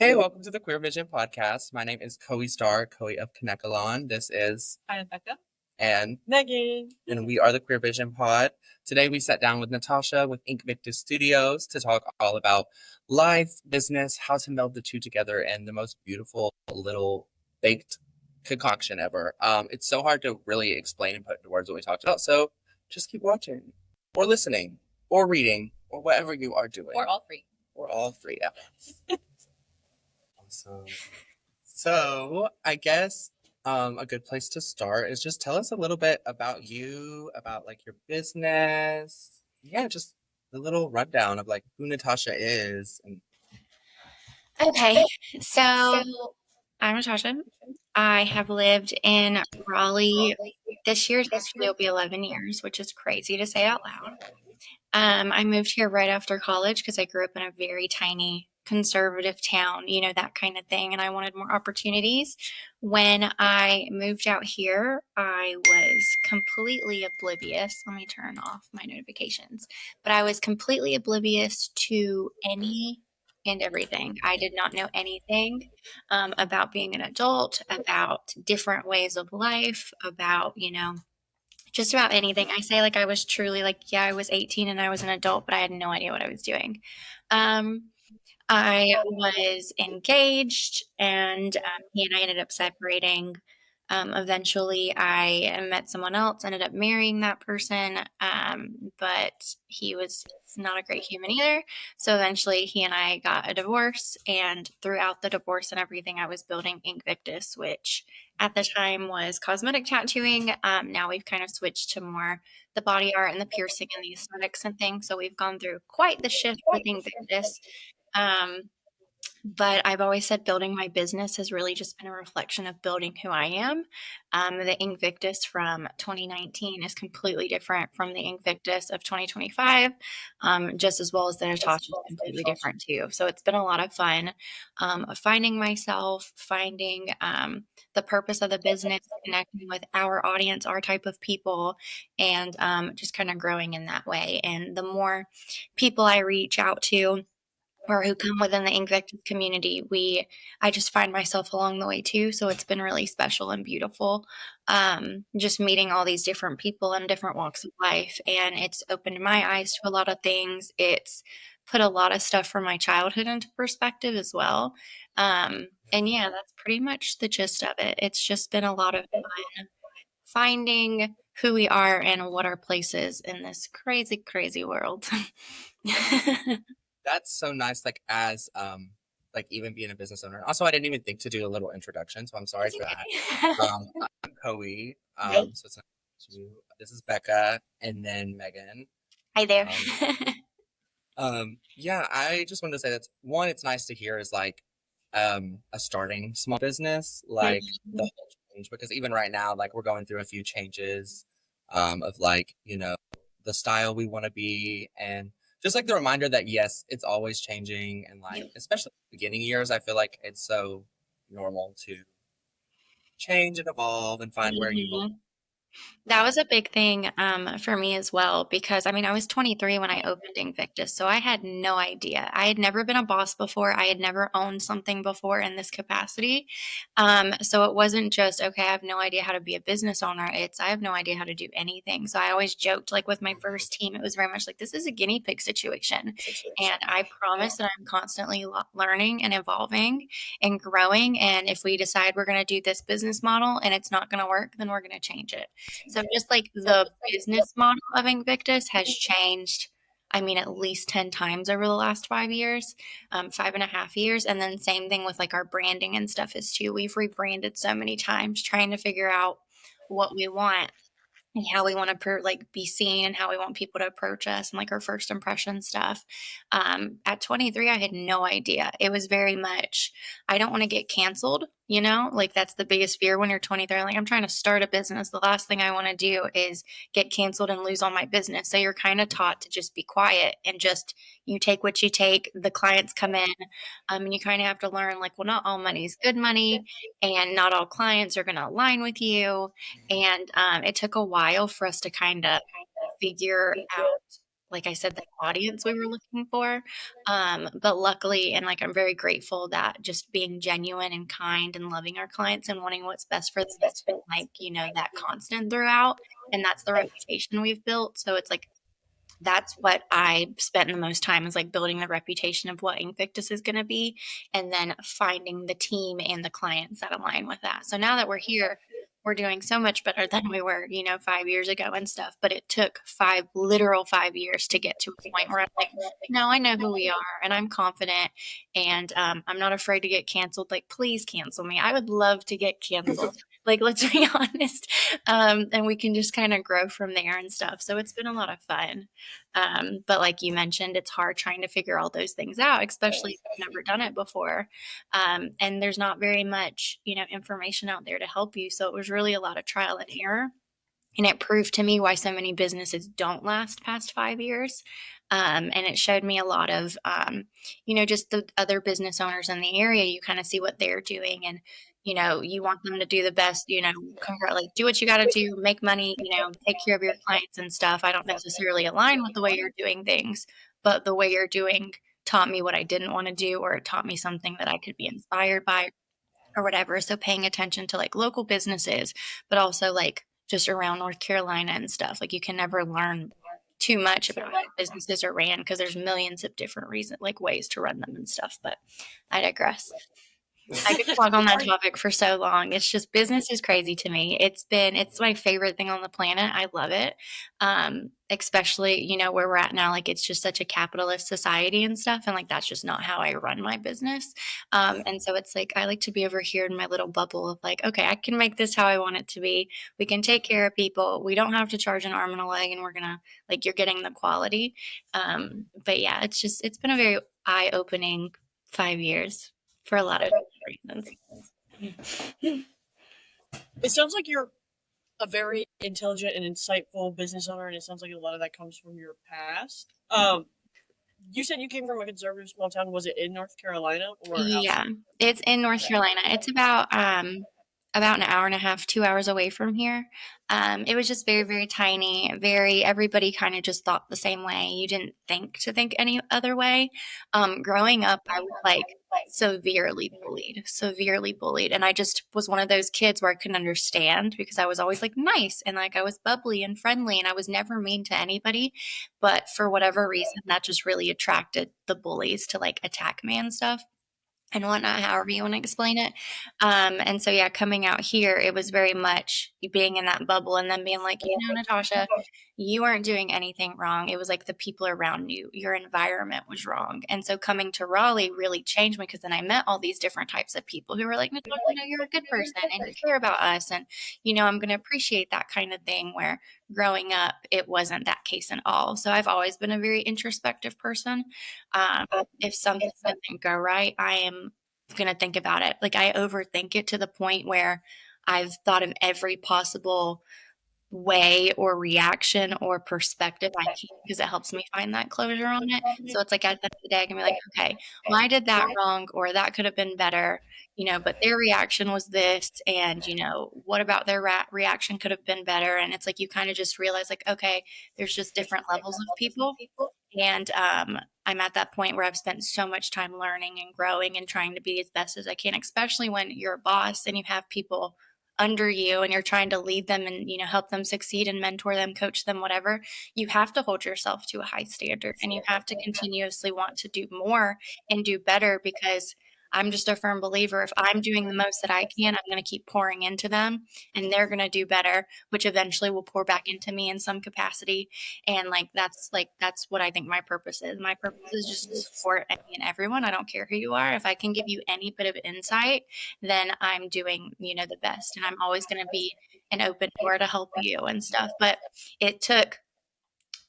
Hey, welcome to the Queer Vision podcast. My name is Coe Star, Coe of Kanekalon. This is I'm Becca. and Megan. and we are the Queer Vision Pod. Today we sat down with Natascha with Inkvictus Studios to talk all about life, business, how to meld the two together, and the most beautiful little baked concoction ever. It's so hard to really explain and put into words what we talked about. So just keep watching, or listening, or reading, or whatever you are doing, Or all three. or all three. Yeah. Awesome. So I guess a good place to start is just tell us a little bit about you, about like your business. Yeah, just a little rundown of like who Natascha is. And Okay, so I'm Natascha. I have lived in Raleigh. This year actually will be 11 years, which is crazy to say out loud. I moved here right after college because I grew up in a very tiny conservative town, that kind of thing, and I wanted more opportunities. When I moved out here, I was completely oblivious. Let me turn off my notifications. But I was completely oblivious to any and everything. I did not know anything about being an adult, about different ways of life, about, just about anything. I say like I was truly like, yeah, I was 18 and I was an adult, but I had no idea what I was doing. Um, I was engaged and he and I ended up separating. Eventually, I met someone else, ended up marrying that person, but he was not a great human either. So eventually, he and I got a divorce. And throughout the divorce and everything, I was building Inkvictus, which at the time was cosmetic tattooing. Now we've kind of switched to more the body art and the piercing and the aesthetics and things. So we've gone through quite the shift with Invictus. Um, but I've always said building my business has really just been a reflection of building who I am. The Invictus from 2019 is completely different from the Invictus of 2025, just as well as the Natascha is completely different too. So it's been a lot of fun finding myself, finding the purpose of the business, connecting with our audience, our type of people, and just kind of growing in that way. And the more people I reach out to, or who come within the Invictus community, I just find myself along the way too. So it's been really special and beautiful. Just meeting all these different people in different walks of life. And it's opened my eyes to a lot of things. It's put a lot of stuff from my childhood into perspective as well. And yeah, that's pretty much the gist of it. It's just been a lot of fun finding who we are and what our place is in this crazy, crazy world. that's so nice, like even being a business owner. Also, I didn't even think to do a little introduction, so I'm sorry That's for that. okay. I'm Coe. Hey. So it's nice to meet you. This is Becca and then Megan. Hi there. Um, yeah, I just wanted to say that one, it's nice to hear is like a starting small business, like the whole change, because even right now, like we're going through a few changes of like, the style we want to be and just like the reminder that yes, it's always changing and like Yep. especially beginning years, I feel like it's so normal to change and evolve and find where you belong. Mhm. That was a big thing for me as well because I was 23 when I opened Invictus, so I had no idea. I had never been a boss before. I had never owned something before in this capacity. So it wasn't just, okay, I have no idea how to be a business owner. It's, I have no idea how to do anything. So I always joked, like with my first team, it was very much like, this is a guinea pig situation. And I promise that I'm constantly learning and evolving and growing. And if we decide we're going to do this business model and it's not going to work, then we're going to change it. So just like the business model of Invictus has changed, at least 10 times over the last 5 years, 5.5 years. And then same thing with like our branding and stuff is too. We've rebranded so many times trying to figure out what we want and how we want to be seen and how we want people to approach us and like our first impression stuff. At 23, I had no idea. It was very much, I don't want to get canceled, like that's the biggest fear when you're 23. Like I'm trying to start a business. The last thing I want to do is get canceled and lose all my business. So you're kind of taught to just be quiet and just, you take what you take. The clients come in, and you kind of have to learn like, well, not all money is good money and not all clients are going to align with you. And it took a while for us to kind of figure out like I said, the audience we were looking for. But luckily, and like I'm very grateful that just being genuine and kind and loving our clients and wanting what's best for them has been like, that constant throughout. And that's the reputation we've built. So it's like that's what I spent the most time is like building the reputation of what Invictus is going to be, and then finding the team and the clients that align with that. So now that we're here, we're doing so much better than we were, 5 years ago and stuff. But it took literal 5 years to get to a point where I'm like, no, I know who we are and I'm confident and I'm not afraid to get canceled. Like, please cancel me. I would love to get canceled. Like, let's be honest. And we can just kind of grow from there and stuff. So it's been a lot of fun. But like you mentioned, it's hard trying to figure all those things out, especially if you've never done it before. And there's not very much, information out there to help you. So it was really a lot of trial and error. And it proved to me why so many businesses don't last past 5 years. And it showed me a lot of, just the other business owners in the area. You kind of see what they're doing and, you want them to do the best, like do what you got to do, make money, take care of your clients and stuff. I don't necessarily align with the way you're doing things, but the way you're doing taught me what I didn't want to do, or it taught me something that I could be inspired by or whatever. So paying attention to like local businesses, but also like just around North Carolina and stuff. Like you can never learn too much about how businesses are ran because there's millions of different reasons, like ways to run them and stuff. But I digress. I could talk on that topic for so long. It's just business is crazy to me. It's my favorite thing on the planet. I love it. Especially, where we're at now, like it's just such a capitalist society and stuff. And like, that's just not how I run my business. And so it's like, I like to be over here in my little bubble of like, okay, I can make this how I want it to be. We can take care of people. We don't have to charge an arm and a leg and we're going to like, you're getting the quality. But yeah, it's been a very eye-opening 5 years for a lot of reasons. It sounds like you're a very intelligent and insightful business owner, and it sounds like a lot of that comes from your past. You said you came from a conservative small town. Was it in North Carolina or Yeah, outside? it's in North Carolina. It's about an hour and a half, 2 hours away from here. It was just very, very tiny. Everybody kind of just thought the same way. You didn't think to think any other way. Growing up, I was like severely bullied. And I just was one of those kids where I couldn't understand because I was always like nice and like I was bubbly and friendly and I was never mean to anybody. But for whatever reason, that just really attracted the bullies to like attack me and stuff and whatnot, however you want to explain it. And so, yeah, coming out here, it was very much being in that bubble and then being like, Natascha, you weren't doing anything wrong. It was like the people around you, your environment was wrong. And so coming to Raleigh really changed me because then I met all these different types of people who were like, Natascha, you're a good person and you care about us. And, I'm going to appreciate that kind of thing where growing up, it wasn't that case at all. So I've always been a very introspective person. If something doesn't go right, I am going to think about it. Like I overthink it to the point where I've thought of every possible way or reaction or perspective I can because it helps me find that closure on it. So it's like at the end of the day, I can be like, okay, well, I did that wrong or that could have been better, but their reaction was this. And, what about their reaction could have been better? And it's like you kind of just realize, like, okay, there's just different levels of people. And I'm at that point where I've spent so much time learning and growing and trying to be as best as I can, especially when you're a boss and you have people under you and you're trying to lead them and help them succeed and mentor them, coach them, whatever. You have to hold yourself to a high standard and you have to continuously want to do more and do better because I'm just a firm believer if I'm doing the most that I can, I'm going to keep pouring into them and they're going to do better, which eventually will pour back into me in some capacity. And that's what I think my purpose is. My purpose is just to support any and everyone. I don't care who you are. If I can give you any bit of insight, then I'm doing, the best. And I'm always going to be an open door to help you and stuff. But it took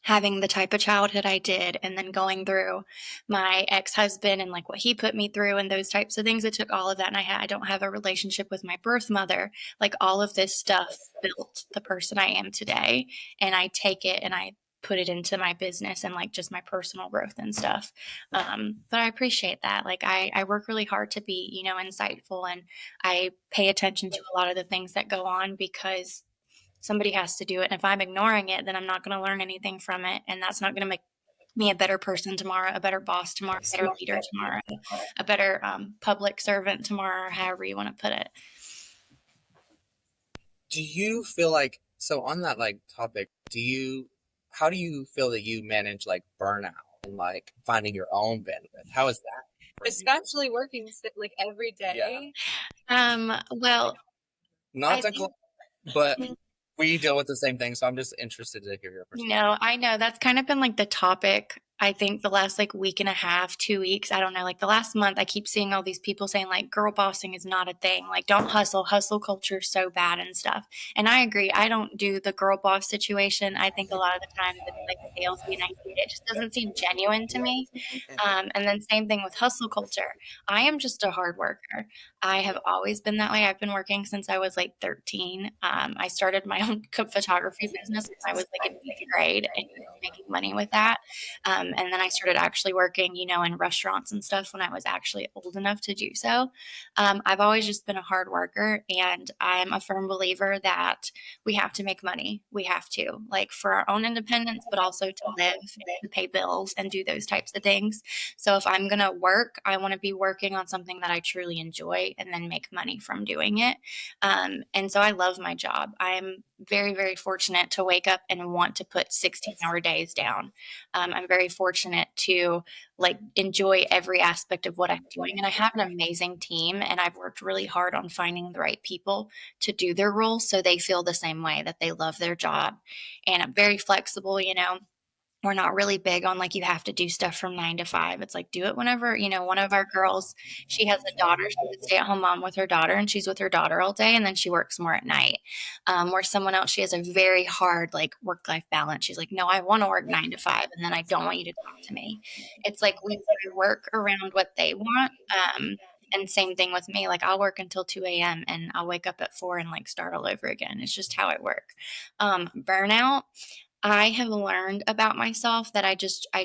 having the type of childhood I did and then going through my ex-husband and like what he put me through and those types of things. It took all of that. And I don't have a relationship with my birth mother. Like all of this stuff built the person I am today. And I take it and I put it into my business and like just my personal growth and stuff. But I appreciate that. Like I work really hard to be, insightful and I pay attention to a lot of the things that go on because somebody has to do it. And if I'm ignoring it, then I'm not going to learn anything from it. And that's not going to make me a better person tomorrow, a better boss tomorrow, a better leader tomorrow, a better public servant tomorrow, or however you want to put it. Do you feel like, so on that like topic, how do you feel that you manage like burnout and like finding your own bandwidth? How is that for you? Especially working like every day. Well, Not I to, think, but we deal with the same thing, so I'm just interested to hear your perspective. I know that's kind of been like the topic. I think the last like week and a half, 2 weeks, I don't know, like the last month, I keep seeing all these people saying like girl bossing is not a thing. Like don't hustle. Hustle culture is so bad and stuff. And I agree. I don't do the girl boss situation. I think a lot of the time it's like salesy and I hate it. It just doesn't seem genuine to me. And then same thing with hustle culture. I am just a hard worker. I have always been that way. I've been working since I was like 13. I started my own photography business when I was like in 8th grade and making money with that. And then I started actually working, in restaurants and stuff when I was actually old enough to do so. I've always just been a hard worker, and I'm a firm believer that we have to make money. We have to, like, for our own independence, but also to live, to pay bills, and do those types of things. So if I'm going to work, I want to be working on something that I truly enjoy and then make money from doing it. And so I love my job. I am very, very fortunate to wake up and want to put 16-hour days down. I'm very fortunate to like enjoy every aspect of what I'm doing. And I have an amazing team, and I've worked really hard on finding the right people to do their roles so they feel the same way, that they love their job. And I'm very flexible. We're not really big on like you have to do stuff from 9 to 5. It's like do it whenever, one of our girls, she has a daughter, she's a stay-at-home mom with her daughter, and she's with her daughter all day, and then she works more at night. Where someone else, she has a very hard like work-life balance. She's like, no, I want to work 9 to 5, and then I don't want you to talk to me. It's like we work around what they want. And same thing with me. Like I'll work until 2 a.m. and I'll wake up at 4 and like start all over again. It's just how I work. Burnout. I have learned about myself that I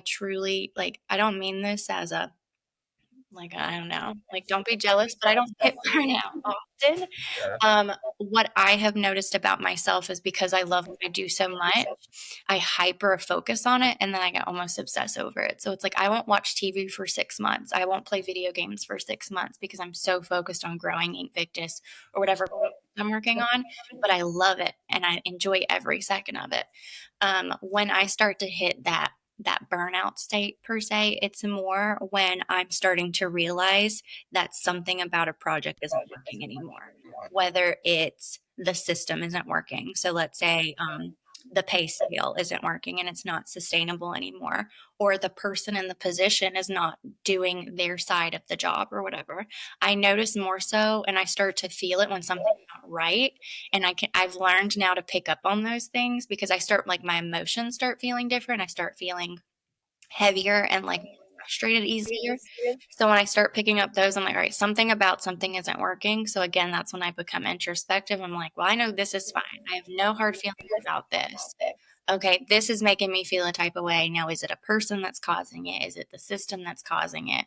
truly like, I don't mean this as a, like, I don't know, like, don't be jealous, but I don't get burnout often. What I have noticed about myself is because I love what I do so much, I hyper focus on it and then I get almost obsessed over it. So it's like I won't watch TV for 6 months. I won't play video games for 6 months because I'm so focused on growing Inkvictus or whatever I'm working on. But I love it and I enjoy every second of it. When I start to hit that burnout state per se, it's more when I'm starting to realize that something about a project isn't working anymore, whether it's the system isn't working. So let's say the pay scale isn't working and it's not sustainable anymore, or the person in the position is not doing their side of the job or whatever. I notice more so, and I start to feel it when something's not right. And I've learned now to pick up on those things because I start like my emotions start feeling different. I start feeling heavier and like frustrated easier. So when I start picking up those, I'm like, all right, something about something isn't working. So again, that's when I become introspective. I'm like, well, I know this is fine. I have no hard feelings about this. Okay, this is making me feel a type of way. Now, is it a person that's causing it? Is it the system that's causing it?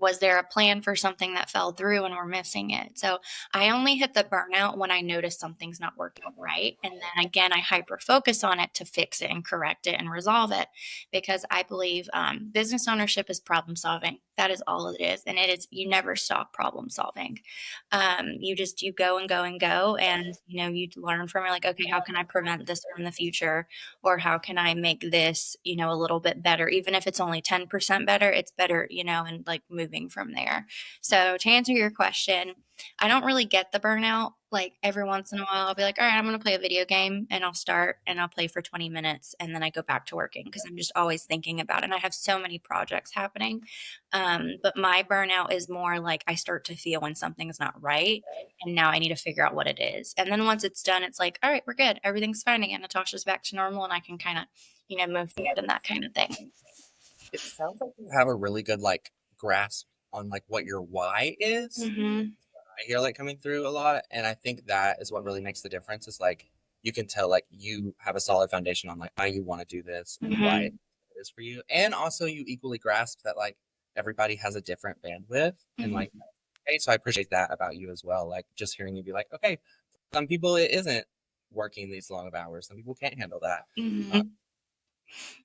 Was there a plan for something that fell through and we're missing it? So I only hit the burnout when I notice something's not working right. And then again, I hyper focus on it to fix it and correct it and resolve it, because I believe business ownership is problem solving. That is all it is. And it is, you never stop problem solving. You go and go and go. And, you learn from it like, okay, how can I prevent this from the future? Or how can I make this, a little bit better? Even if it's only 10% better, it's better, and like moving from there. So to answer your question, I don't really get the burnout. Like every once in a while, I'll be like, all right, I'm going to play a video game, and I'll start and I'll play for 20 minutes and then I go back to working because I'm just always thinking about it. And I have so many projects happening. But my burnout is more like I start to feel when something's not right. And now I need to figure out what it is. And then once it's done, it's like, all right, we're good. Everything's fine again. Natascha's back to normal and I can kind of, move forward and that kind of thing. It sounds like you have a really good like grasp on like what your why is. Mm-hmm. I hear like coming through a lot, and I think that is what really makes the difference. Is like you can tell like you have a solid foundation on like why you want to do this and why it is for you, and also you equally grasp that like everybody has a different bandwidth, and like okay, so I appreciate that about you as well. Like just hearing you be like, okay, some people it isn't working these long of hours, some people can't handle that.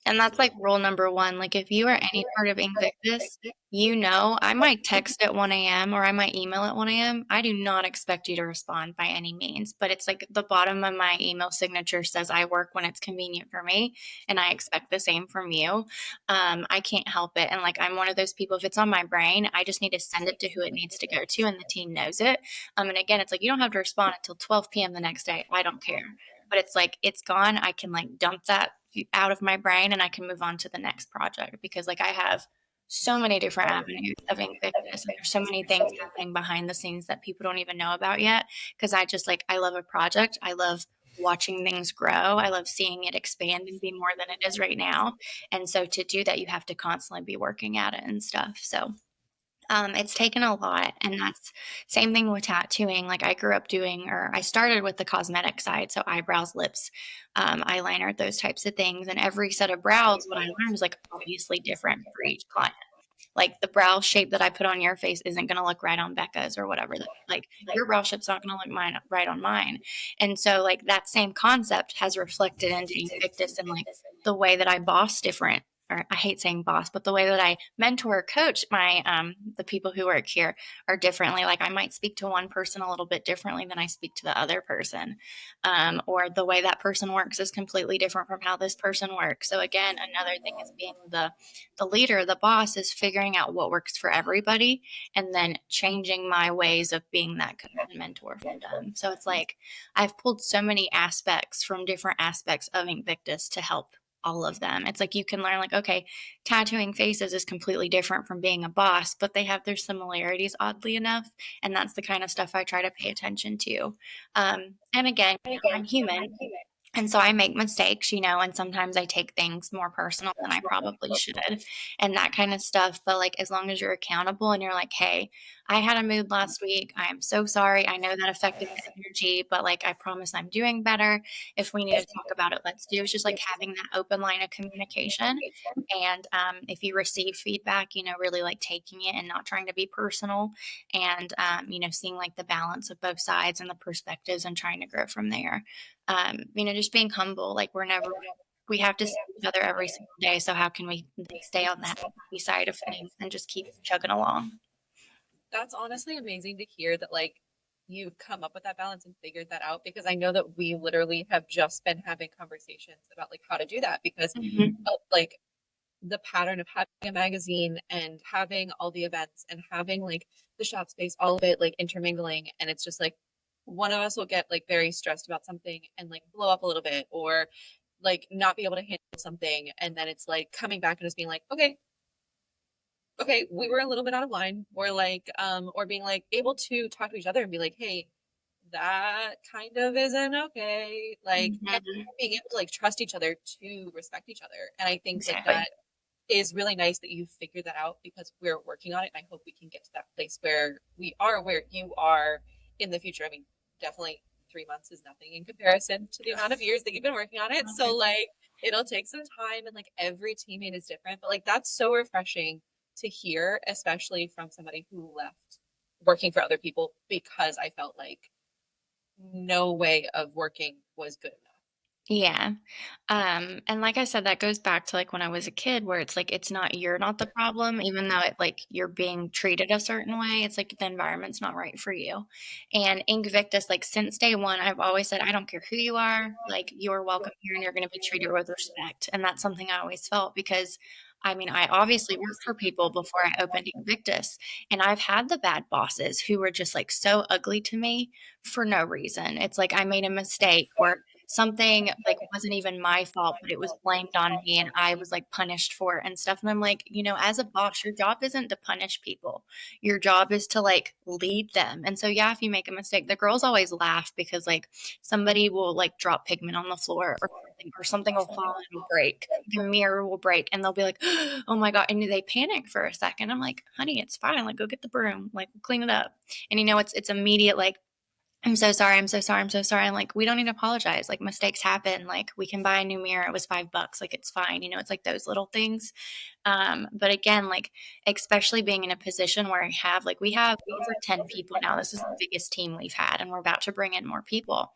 And that's like rule number one. Like if you are any part of Invictus, you know, I might text at 1 a.m. or I might email at 1 a.m. I do not expect you to respond by any means, but it's like the bottom of my email signature says I work when it's convenient for me, and I expect the same from you. I can't help it. And like I'm one of those people, if it's on my brain, I just need to send it to who it needs to go to, and the team knows it. And again, it's like you don't have to respond until 12 p.m. the next day. I don't care. But it's like it's gone. I can like dump that out of my brain and I can move on to the next project, because like I have so many different avenues of Invictus, and there's so many things happening behind the scenes that people don't even know about yet, because I just like I love a project. I love watching things grow. I love seeing it expand and be more than it is right now. And so to do that, you have to constantly be working at it and stuff. So it's taken a lot, and that's same thing with tattooing. Like I grew up doing, or I started with the cosmetic side, so eyebrows, lips, eyeliner, those types of things. And every set of brows, what I learned is like obviously different for each client. Like the brow shape that I put on your face isn't going to look right on Becca's or whatever. Like your brow shape's not going to look right on mine. And so like that same concept has reflected into Invictus, and like the way that I boss different, or I hate saying boss, but the way that I mentor or coach my the people who work here are differently. Like I might speak to one person a little bit differently than I speak to the other person, or the way that person works is completely different from how this person works. So again, another thing is being the leader, the boss, is figuring out what works for everybody and then changing my ways of being that coach and mentor for them. So it's like I've pulled so many aspects from different aspects of Invictus to help all of them. It's like you can learn like, okay, tattooing faces is completely different from being a boss, but they have their similarities oddly enough. And that's the kind of stuff I try to pay attention to. And again, I'm human. And so I make mistakes, and sometimes I take things more personal than I probably should, and that kind of stuff. But like, as long as you're accountable and you're like, hey, I had a mood last week. I am so sorry. I know that affected my energy, but like, I promise I'm doing better. If we need to talk about it, let's do. It's just like having that open line of communication. And if you receive feedback, really like taking it and not trying to be personal, and, seeing like the balance of both sides and the perspectives and trying to grow from there. Just being humble. Like we have to see each other every single day. So how can we stay on that happy side of things and just keep chugging along? That's honestly amazing to hear that like you've come up with that balance and figured that out, because I know that we literally have just been having conversations about like how to do that, because like the pattern of having a magazine and having all the events and having like the shop space, all of it like intermingling, and it's just like one of us will get like very stressed about something and like blow up a little bit, or like not be able to handle something, and then it's like coming back and just being like, okay, we were a little bit out of line, or like or being like able to talk to each other and be like, hey, that kind of isn't okay, like, and being able to like trust each other to respect each other. And I think like Exactly. that is really nice that you figured that out, because we're working on it, and I hope we can get to that place where we are where you are in the future. I mean, definitely 3 months is nothing in comparison to the amount of years that you've been working on it. So like it'll take some time, and like every teammate is different, but like that's so refreshing to hear, especially from somebody who left working for other people because I felt like no way of working was good enough. Yeah. And like I said, that goes back to like when I was a kid, where it's like you're not the problem, even though it like you're being treated a certain way. It's like the environment's not right for you. And Invictus, like since day one, I've always said, I don't care who you are, like you're welcome here and you're gonna be treated with respect. And that's something I always felt, because I mean, I obviously worked for people before I opened Invictus, and I've had the bad bosses who were just like so ugly to me for no reason. It's like I made a mistake, or something like wasn't even my fault, but it was blamed on me and I was like punished for it and stuff. And I'm like, as a boss, your job isn't to punish people. Your job is to like lead them. And so, yeah, if you make a mistake, the girls always laugh because like somebody will like drop pigment on the floor or something will fall and will break. The mirror will break and they'll be like, oh my God. And they panic for a second. I'm like, honey, it's fine. Like, go get the broom, like clean it up. And it's immediate, like, I'm so sorry. I'm so sorry. I'm so sorry. And like, we don't need to apologize. Like mistakes happen. Like we can buy a new mirror. It was $5. Like it's fine. It's like those little things. But again, like, especially being in a position where we have over 10 people now. This is the biggest team we've had, and we're about to bring in more people.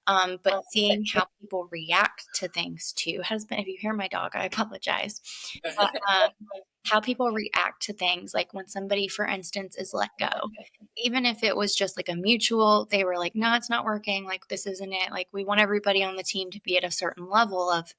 But seeing how people react to things too has been, if you hear my dog, I apologize. But, how people react to things, like when somebody, for instance, is let go, even if it was just like a mutual, they were like, no, it's not working. Like, this isn't it. Like, we want everybody on the team to be at a certain level of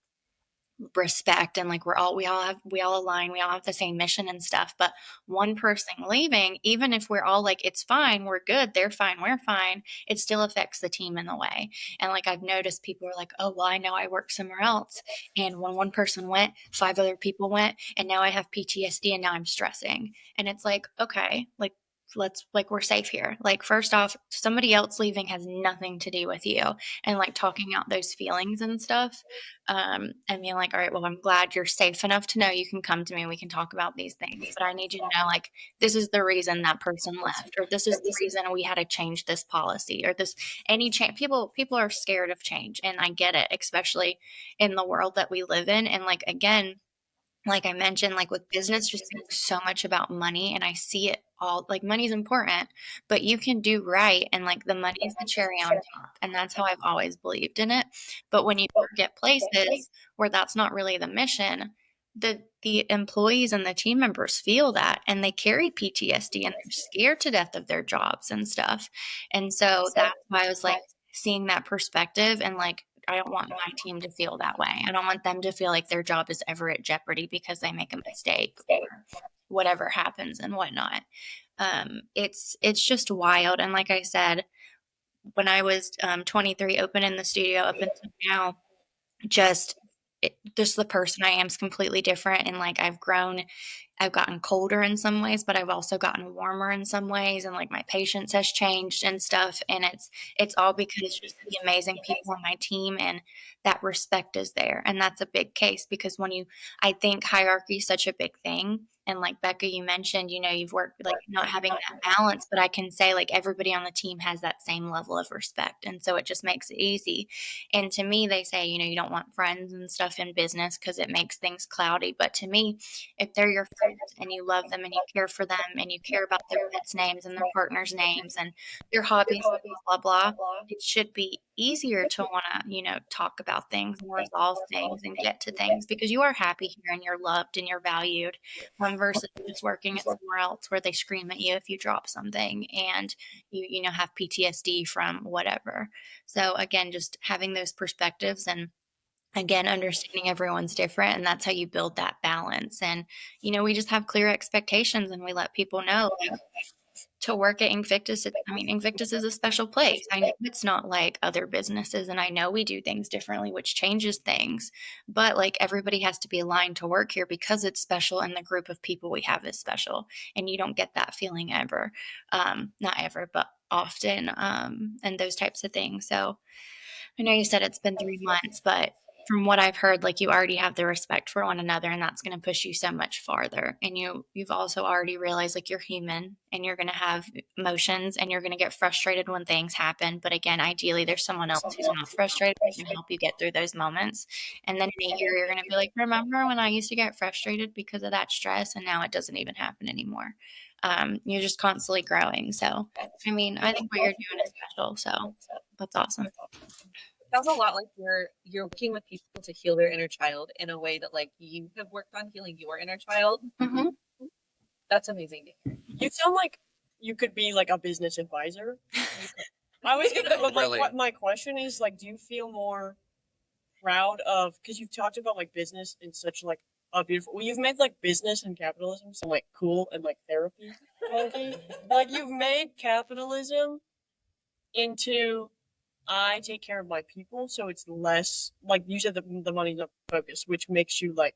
respect, and like we all align, we all have the same mission and stuff. But one person leaving, even if we're all like, it's fine, we're good, they're fine, we're fine, it still affects the team in the way. And like, I've noticed people are like, oh, well, I know I work somewhere else, and when one person went, 5 other people went, and now I have PTSD, and now I'm stressing. And it's like, okay, like, let's, like, we're safe here. Like, first off, somebody else leaving has nothing to do with you. And like, talking out those feelings and stuff, and being like, all right, well, I'm glad you're safe enough to know you can come to me and we can talk about these things. But I need you to know, like, this is the reason that person left, or this is the reason we had to change this policy, or this, any change. People are scared of change. And I get it, especially in the world that we live in. And like, again, like I mentioned, like with business just being so much about money, and I see it all, like, money's important, but you can do right, and like the money is the cherry on top, and that's how I've always believed in it. But when you get places where that's not really the mission, the employees and the team members feel that, and they carry PTSD, and they're scared to death of their jobs and stuff. And so that's why I was like, seeing that perspective, and like, I don't want my team to feel that way. I don't want them to feel like their job is ever at jeopardy because they make a mistake or whatever happens and whatnot. It's just wild. And like I said, when I was 23, open in the studio up until now, just just the person I am is completely different. And like, I've grown, I've gotten colder in some ways, but I've also gotten warmer in some ways, and like my patience has changed and stuff. And it's all because just the amazing people on my team, and that respect is there. And that's a big case, because I think hierarchy is such a big thing. And like Becca, you mentioned, you've worked like not having that balance, but I can say like everybody on the team has that same level of respect. And so it just makes it easy. And to me, they say, you don't want friends and stuff in business because it makes things cloudy. But to me, if they're your friends and you love them and you care for them and you care about their pets' names and their partners' names and their hobbies, blah, blah, it should be easier to want to, talk about things and resolve things and get to things, because you are happy here and you're loved and you're valued, versus just working at somewhere else where they scream at you if you drop something and you have PTSD from whatever. So again, just having those perspectives, and again, understanding everyone's different, and that's how you build that balance. And we just have clear expectations, and we let people know, like, to work at Invictus, Invictus is a special place. I know it's not like other businesses, and I know we do things differently, which changes things, but like, everybody has to be aligned to work here because it's special, and the group of people we have is special. And you don't get that feeling ever, not ever, but often, and those types of things. So I know you said it's been 3 months, but from what I've heard, like, you already have the respect for one another, and that's going to push you so much farther. And you've also already realized, like, you're human and you're going to have emotions and you're going to get frustrated when things happen. But again, ideally, there's someone else who's not frustrated who can help you get through those moments. And then in a year, you're going to be like, remember when I used to get frustrated because of that stress, and now it doesn't even happen anymore. You're just constantly growing. So, I think what you're doing is special. So that's awesome. Sounds a lot like you're working with people to heal their inner child in a way that like you have worked on healing your inner child. Mm-hmm. That's amazing. You sound like you could be like a business advisor. I was gonna, but Really? my question is, like, do you feel more proud of, because you've talked about like business in such like a beautiful, well, you've made like business and capitalism so like cool and like therapy. Okay? Like, you've made capitalism into, I take care of my people, so it's less, like you said, the money's not focus, which makes you like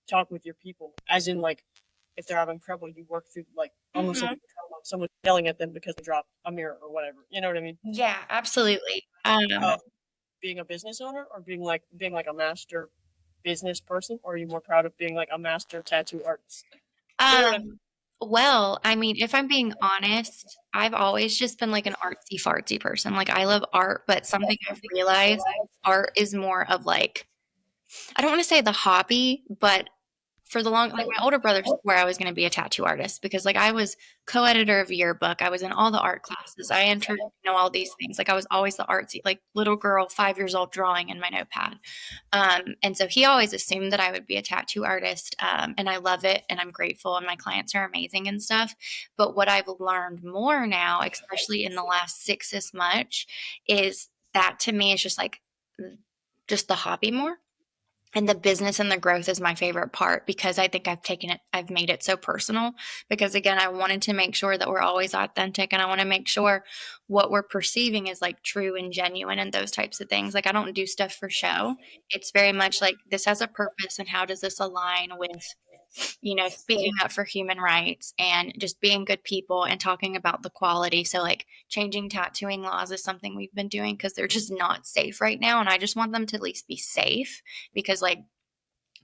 talk with your people, as in like, if they're having trouble, you work through like almost like someone yelling at them because they dropped a mirror or whatever. You know what I mean? Yeah, absolutely. Being a business owner, or being like a master business person, or are you more proud of being like a master tattoo artist? You know what I mean? Well, if I'm being honest, I've always just been like an artsy fartsy person. Like, I love art, but something I've realized, art is more of like, I don't want to say the hobby, but for the long, like my older brother swore I was going to be a tattoo artist because like I was co-editor of a yearbook. I was in all the art classes. I entered, all these things. Like I was always the artsy, like little girl, 5 years old drawing in my notepad. And so he always assumed that I would be a tattoo artist. And I love it and I'm grateful and my clients are amazing and stuff. But what I've learned more now, especially in the last 6 as much, is that to me is just like just the hobby more. And the business and the growth is my favorite part because I think I've made it so personal because again, I wanted to make sure that we're always authentic and I want to make sure what we're perceiving is like true and genuine and those types of things. Like I don't do stuff for show. It's very much like this has a purpose and how does this align with speaking up for human rights and just being good people and talking about the quality. So like changing tattooing laws is something we've been doing because they're just not safe right now. And I just want them to at least be safe because like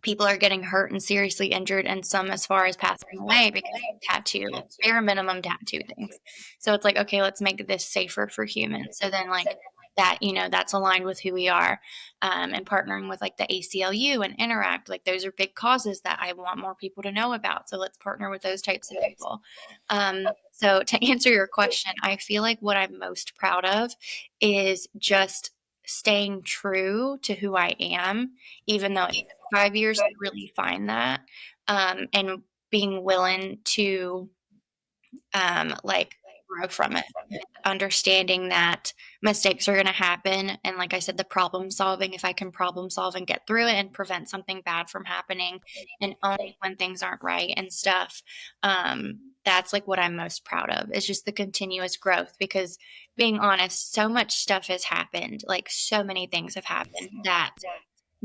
people are getting hurt and seriously injured and some as far as passing away because of tattoo, bare minimum tattoo things. So it's like, okay, let's make this safer for humans. So then like that, that's aligned with who we are and partnering with like the ACLU and Interact. Like those are big causes that I want more people to know about. So let's partner with those types of people. So to answer your question, I feel like what I'm most proud of is just staying true to who I am, even though it took 5 years to really find that, and being willing to like grow from it, understanding that mistakes are going to happen. And like I said, the problem solving, if I can problem solve and get through it and prevent something bad from happening and own when things aren't right and stuff, that's like what I'm most proud of is just the continuous growth because being honest, so much stuff has happened. Like so many things have happened that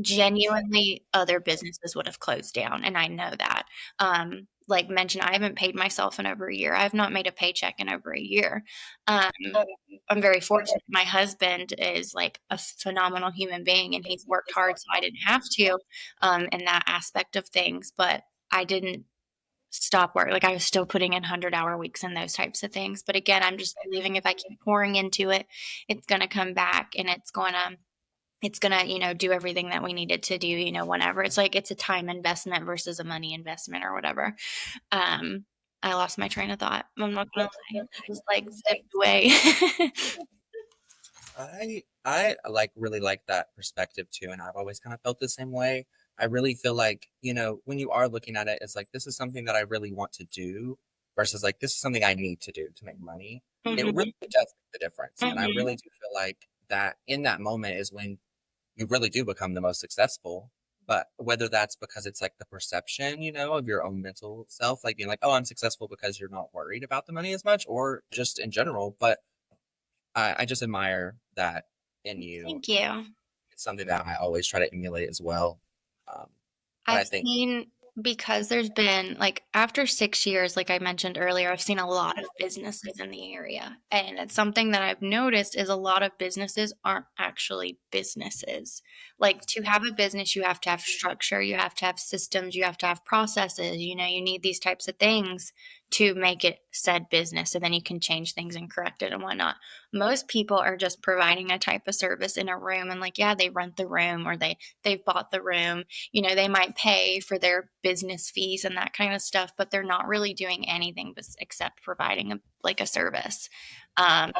genuinely other businesses would have closed down. And I know that. Like mentioned, I haven't paid myself in over a year. I've not made a paycheck in over a year. I'm very fortunate. My husband is like a phenomenal human being and he's worked hard so I didn't have to in that aspect of things. But I didn't stop work. Like I was still putting in 100-hour weeks and those types of things. But again, I'm just believing if I keep pouring into it, it's going to come back and it's going to, do everything that we needed to do, whenever. It's like it's a time investment versus a money investment or whatever. I lost my train of thought. I'm not going to lie. It just like zipped away. I like really like that perspective too, and I've always kind of felt the same way. I really feel like, when you are looking at it, it's like this is something that I really want to do versus like this is something I need to do to make money. It really does make the difference. And I really do feel like that in that moment is when you really do become the most successful. But whether that's because it's like the perception, of your own mental self, like being like, oh, I'm successful because you're not worried about the money as much, or just in general. But I just admire that in you. Thank you. It's something that I always try to emulate as well. But I I've think seen because there's been like after 6 years, like I mentioned earlier, I've seen a lot of businesses in the area. And it's something that I've noticed is a lot of businesses aren't actually businesses. Like to have a business, you have to have structure, you have to have systems, you have to have processes, you need these types of things to make it said business. So then you can change things and correct it and whatnot. Most people are just providing a type of service in a room and like, yeah, they rent the room or they've bought the room. They might pay for their business fees and that kind of stuff, but they're not really doing anything except providing a service and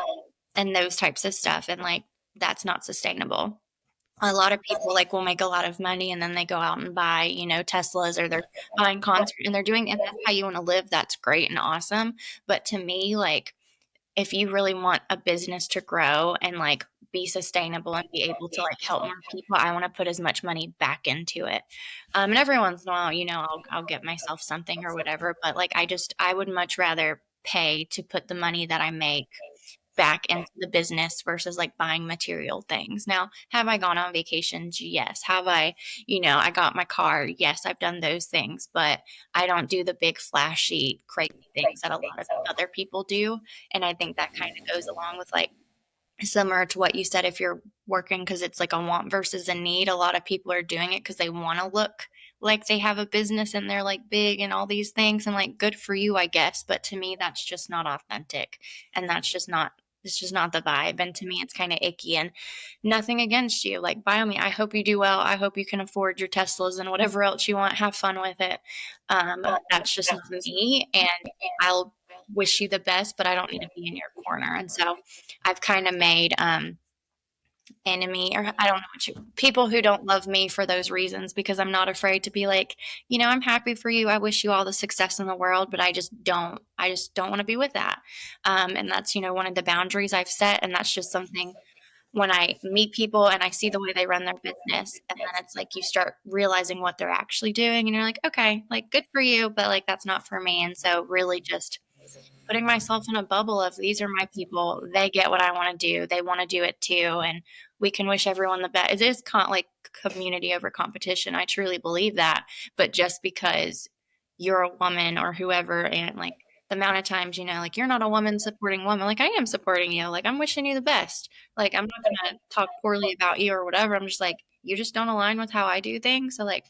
those types of stuff. And like, that's not sustainable. A lot of people like will make a lot of money and then they go out and buy, Teslas or they're buying concert and and that's how you want to live. That's great and awesome. But to me, like, if you really want a business to grow and like be sustainable and be able to like help more people, I want to put as much money back into it. And every once in a while, I'll get myself something or whatever. But like, I would much rather pay to put the money that I make back into the business versus like buying material things. Now, have I gone on vacations? Yes. Have I got my car? Yes, I've done those things, but I don't do the big flashy, crazy things that a lot of other people do. And I think that kind of goes along with like similar to what you said, if you're working because it's like a want versus a need, a lot of people are doing it because they want to look like they have a business and they're like big and all these things and like good for you, I guess. But to me, that's just not authentic and that's just not it's just not the vibe. And to me, it's kind of icky, and nothing against you. Like, by all means, I hope you do well. I hope you can afford your Teslas and whatever else you want. Have fun with it. That's just not me. And I'll wish you the best, but I don't need to be in your corner. And so I've kind of made, enemy, or I don't know what people who don't love me for those reasons, because I'm not afraid to be like, I'm happy for you. I wish you all the success in the world, but I just don't want to be with that. And that's, one of the boundaries I've set. And that's just something when I meet people and I see the way they run their business, and then it's like you start realizing what they're actually doing, and you're like, okay, like good for you, but like that's not for me. And so really just putting myself in a bubble of these are my people. They get what I want to do. They want to do it too. And we can wish everyone the best. It is like community over competition. I truly believe that. But just because you're a woman or whoever, and like the amount of times, like you're not a woman supporting woman, like I am supporting you. Like I'm wishing you the best. Like I'm not going to talk poorly about you or whatever. I'm just like, you just don't align with how I do things. So like,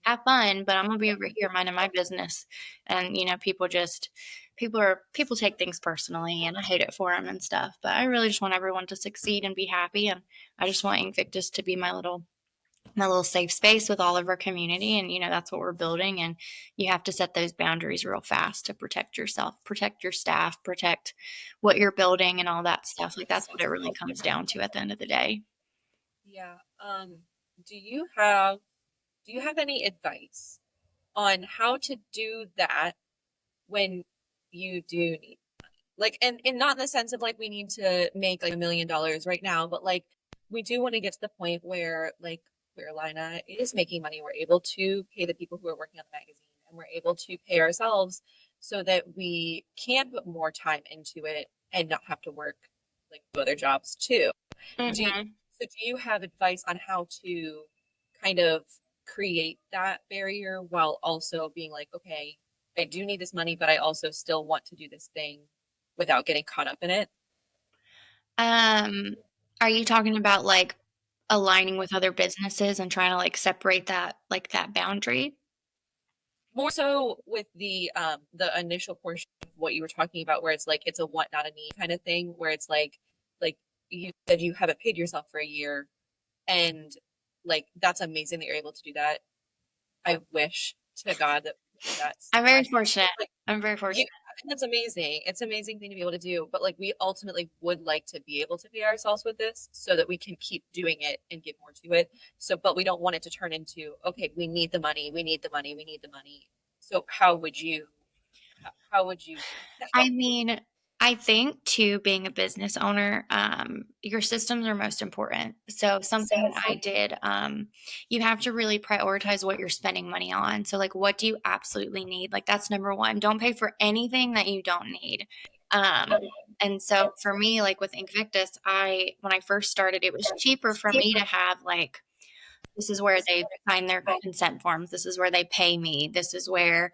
have fun, but I'm gonna be over here minding my business. And people take things personally, and I hate it for them and stuff. But I really just want everyone to succeed and be happy, and I just want Inkvictus to be my little safe space with all of our community. And that's what we're building, and you have to set those boundaries real fast to protect yourself, protect your staff, protect what you're building and all that stuff. Like that's what it really comes down to at the end of the day. Yeah. Do you have any advice on how to do that when you do need money? Like, and not in the sense of like we need to make like $1 million right now, but like we do want to get to the point where like Carolina is making money. We're able to pay the people who are working on the magazine, and we're able to pay ourselves so that we can put more time into it and not have to work like other jobs too. Mm-hmm. So do you have advice on how to kind of create that barrier while also being like, okay, I do need this money, but I also still want to do this thing without getting caught up in it? Are you talking about like aligning with other businesses and trying to like separate that, like that boundary? More so with the initial portion of what you were talking about, where it's like it's a want not a need kind of thing, where it's like you said you haven't paid yourself for a year, and like that's amazing that you're able to do that. I wish to God that that's I'm very fortunate. I'm very fortunate. that's amazing. It's an amazing thing to be able to do. But like we ultimately would like to be able to pay ourselves with this so that we can keep doing it and give more to it. So, but we don't want it to turn into, okay, we need the money, we need the money, we need the money. So how would you I mean, I think too, being a business owner, your systems are most important. So something that I did, you have to really prioritize what you're spending money on. So like, what do you absolutely need? Like that's number one. Don't pay for anything that you don't need. And so for me, like with Invictus, when I first started, it was cheaper for me to have like, this is where they sign their consent forms. This is where they pay me. This is where,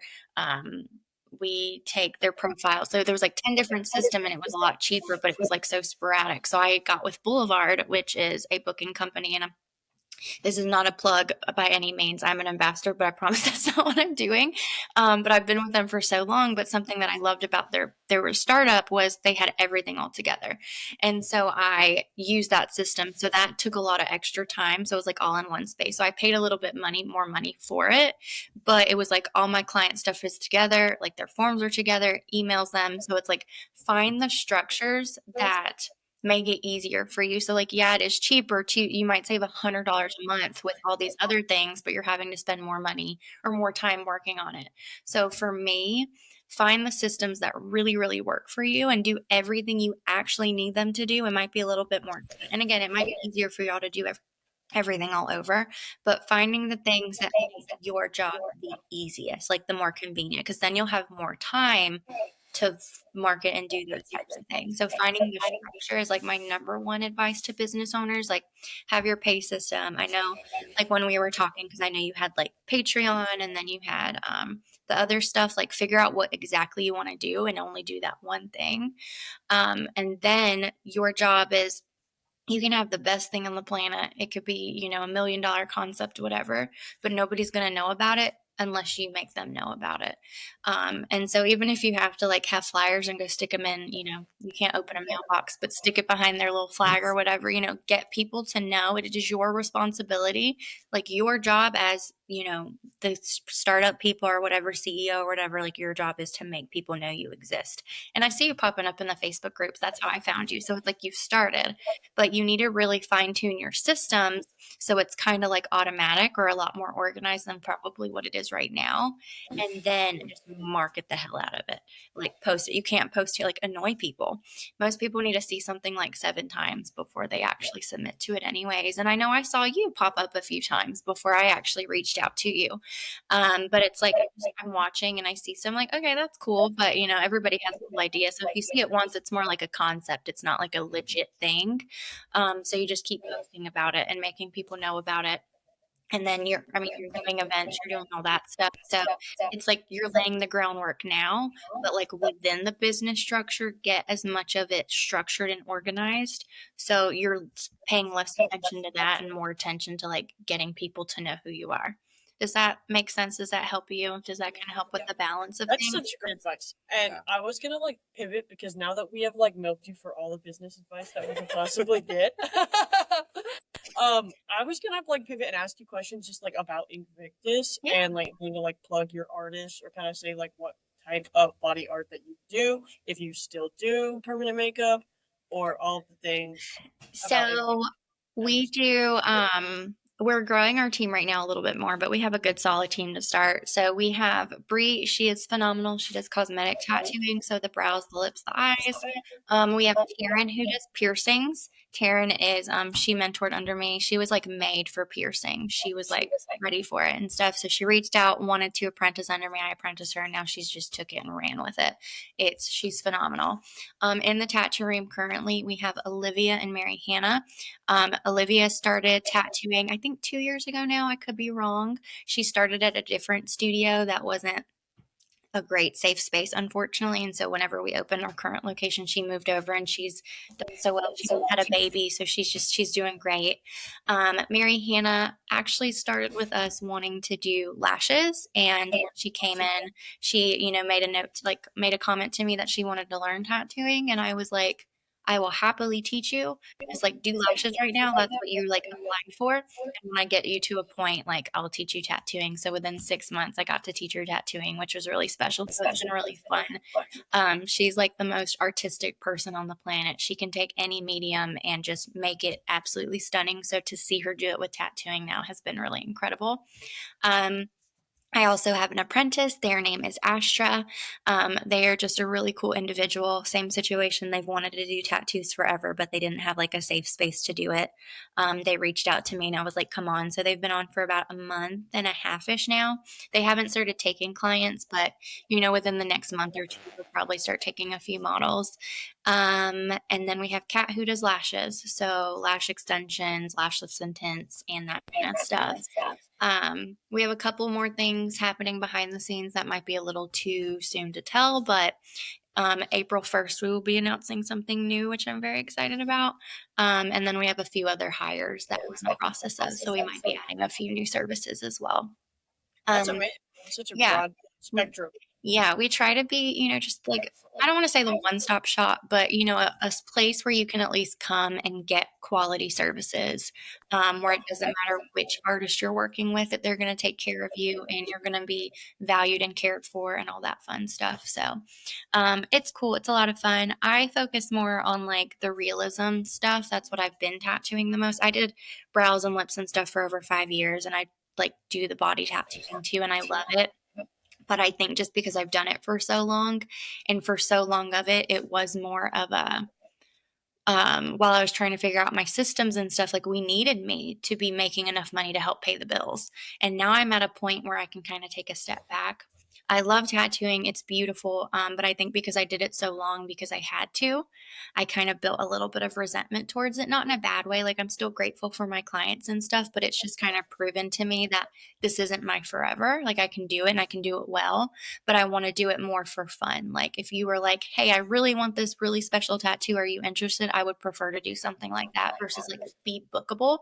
we take their profile. So there was like 10 different systems, and it was a lot cheaper, but it was like so sporadic. So I got with Boulevard, which is a booking company, and this is not a plug by any means. I'm an ambassador, but I promise that's not what I'm doing. But I've been with them for so long. But something that I loved about their startup was they had everything all together. And so I used that system. So that took a lot of extra time. So it was like all in one space. So I paid a little bit more money for it. But it was like all my client stuff is together, like their forms are together, emails them. So it's like find the structures that make it easier for you. So like, yeah, it is cheaper to, you might save $100 a month with all these other things, but you're having to spend more money or more time working on it. So for me, find the systems that really, really work for you and do everything you actually need them to do. It might be a little bit more. And again, it might be easier for y'all to do everything all over, but finding the things that make your job the easiest, like the more convenient, because then you'll have more time to market and do those types of things. So finding the structure is like my number one advice to business owners. Like have your pay system. I know like when we were talking, because I know you had like Patreon and then you had the other stuff, like figure out what exactly you want to do and only do that one thing. And then your job is, you can have the best thing on the planet. It could be, $1 million concept, whatever, but nobody's going to know about it unless you make them know about it. And so even if you have to like have flyers and go stick them in, you can't open a mailbox, but stick it behind their little flag or whatever, get people to know it is your responsibility, like your job as, the startup people or whatever, CEO or whatever, like your job is to make people know you exist. And I see you popping up in the Facebook groups. That's how I found you. So it's like you've started, but you need to really fine tune your systems so it's kind of like automatic or a lot more organized than probably what it is right now. And then just market the hell out of it. Like post it. You can't post to like annoy people. Most people need to see something like 7 times before they actually submit to it anyways. And I know I saw you pop up a few times before I actually reached out to you. But it's like I'm watching and I see some like, okay, that's cool. But everybody has a cool idea. So if you see it once, it's more like a concept. It's not like a legit thing. So you just keep posting about it and making people know about it. And then you're doing events, you're doing all that stuff. So it's like you're laying the groundwork now, but like within the business structure, get as much of it structured and organized. So you're paying less attention to that and more attention to like getting people to know who you are. Does that make sense? Does that help you? Does that kind of help with the balance of That's things? such great advice. And Yeah. I was gonna like pivot because now that we have like milked you for all the business advice that we could possibly get, I was gonna like pivot and ask you questions just like about Invictus Yeah. and like maybe like plug your artist or kind of say like what type of body art that you do, if you still do permanent makeup or all the things. So we do, we're growing our team right now a little bit more, but we have a good solid team to start. So we have Bree, she is phenomenal. She does cosmetic tattooing, so the brows, the lips, the eyes. We have Taryn who does piercings. Taryn is, she mentored under me. She was like made for piercing. She was like ready for it and stuff. So she reached out, wanted to apprentice under me. I apprenticed her and now she's just took it and ran with it. She's phenomenal. In the tattoo room currently, we have Olivia and Mary Hannah. Olivia started tattooing, I think 2 years ago now. I could be wrong. She started at a different studio that wasn't a great safe space, unfortunately. And so whenever we opened our current location, she moved over and she's done so well. She had a baby, so she's doing great. Mary Hannah actually started with us wanting to do lashes, and when she came in, she made a note, like made a comment to me that she wanted to learn tattooing, and I was like, I will happily teach you. Just like do lashes right now. That's what you like applied for. And when I get you to a point, like I'll teach you tattooing. So within 6 months, I got to teach her tattooing, which was really special. So it's been really fun. She's like the most artistic person on the planet. She can take any medium and just make it absolutely stunning. So to see her do it with tattooing now has been really incredible. I also have an apprentice. Their name is Astra. They are just a really cool individual. Same situation. They've wanted to do tattoos forever, but they didn't have like a safe space to do it. They reached out to me and I was like, come on. So they've been on for about a month and a half-ish now. They haven't started taking clients, but within the next month or two, we'll probably start taking a few models. And then we have Kat who does lashes. So lash extensions, lash lifts and tints, and that kind of stuff. We have a couple more things happening behind the scenes that might be a little too soon to tell, but April 1st, we will be announcing something new, which I'm very excited about. And then we have a few other hires that we're in the process of, so we might be adding a few new services as well. That's amazing. Such a broad spectrum. Yeah, we try to be, just like, I don't want to say the one-stop shop, but, a place where you can at least come and get quality services, where it doesn't matter which artist you're working with, that they're going to take care of you and you're going to be valued and cared for and all that fun stuff. So it's cool. It's a lot of fun. I focus more on like the realism stuff. That's what I've been tattooing the most. I did brows and lips and stuff for over 5 years, and I like do the body tattooing too, and I love it. But I think just because I've done it for so long and for so long of it, it was more of a, while I was trying to figure out my systems and stuff, like we needed me to be making enough money to help pay the bills. And now I'm at a point where I can kind of take a step back. I love tattooing. It's beautiful. But I think because I did it so long because I had to, I kind of built a little bit of resentment towards it, not in a bad way. Like I'm still grateful for my clients and stuff, but it's just kind of proven to me that this isn't my forever. Like I can do it and I can do it well, but I want to do it more for fun. Like if you were like, hey, I really want this really special tattoo. Are you interested? I would prefer to do something like that versus like be bookable.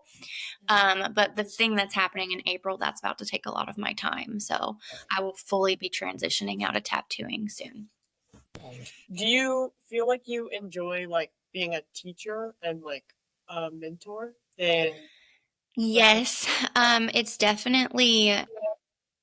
But the thing that's happening in April, that's about to take a lot of my time. So I will fully be transitioning out of tattooing soon. Do you feel like you enjoy like being a teacher and like a mentor? And Yes, it's definitely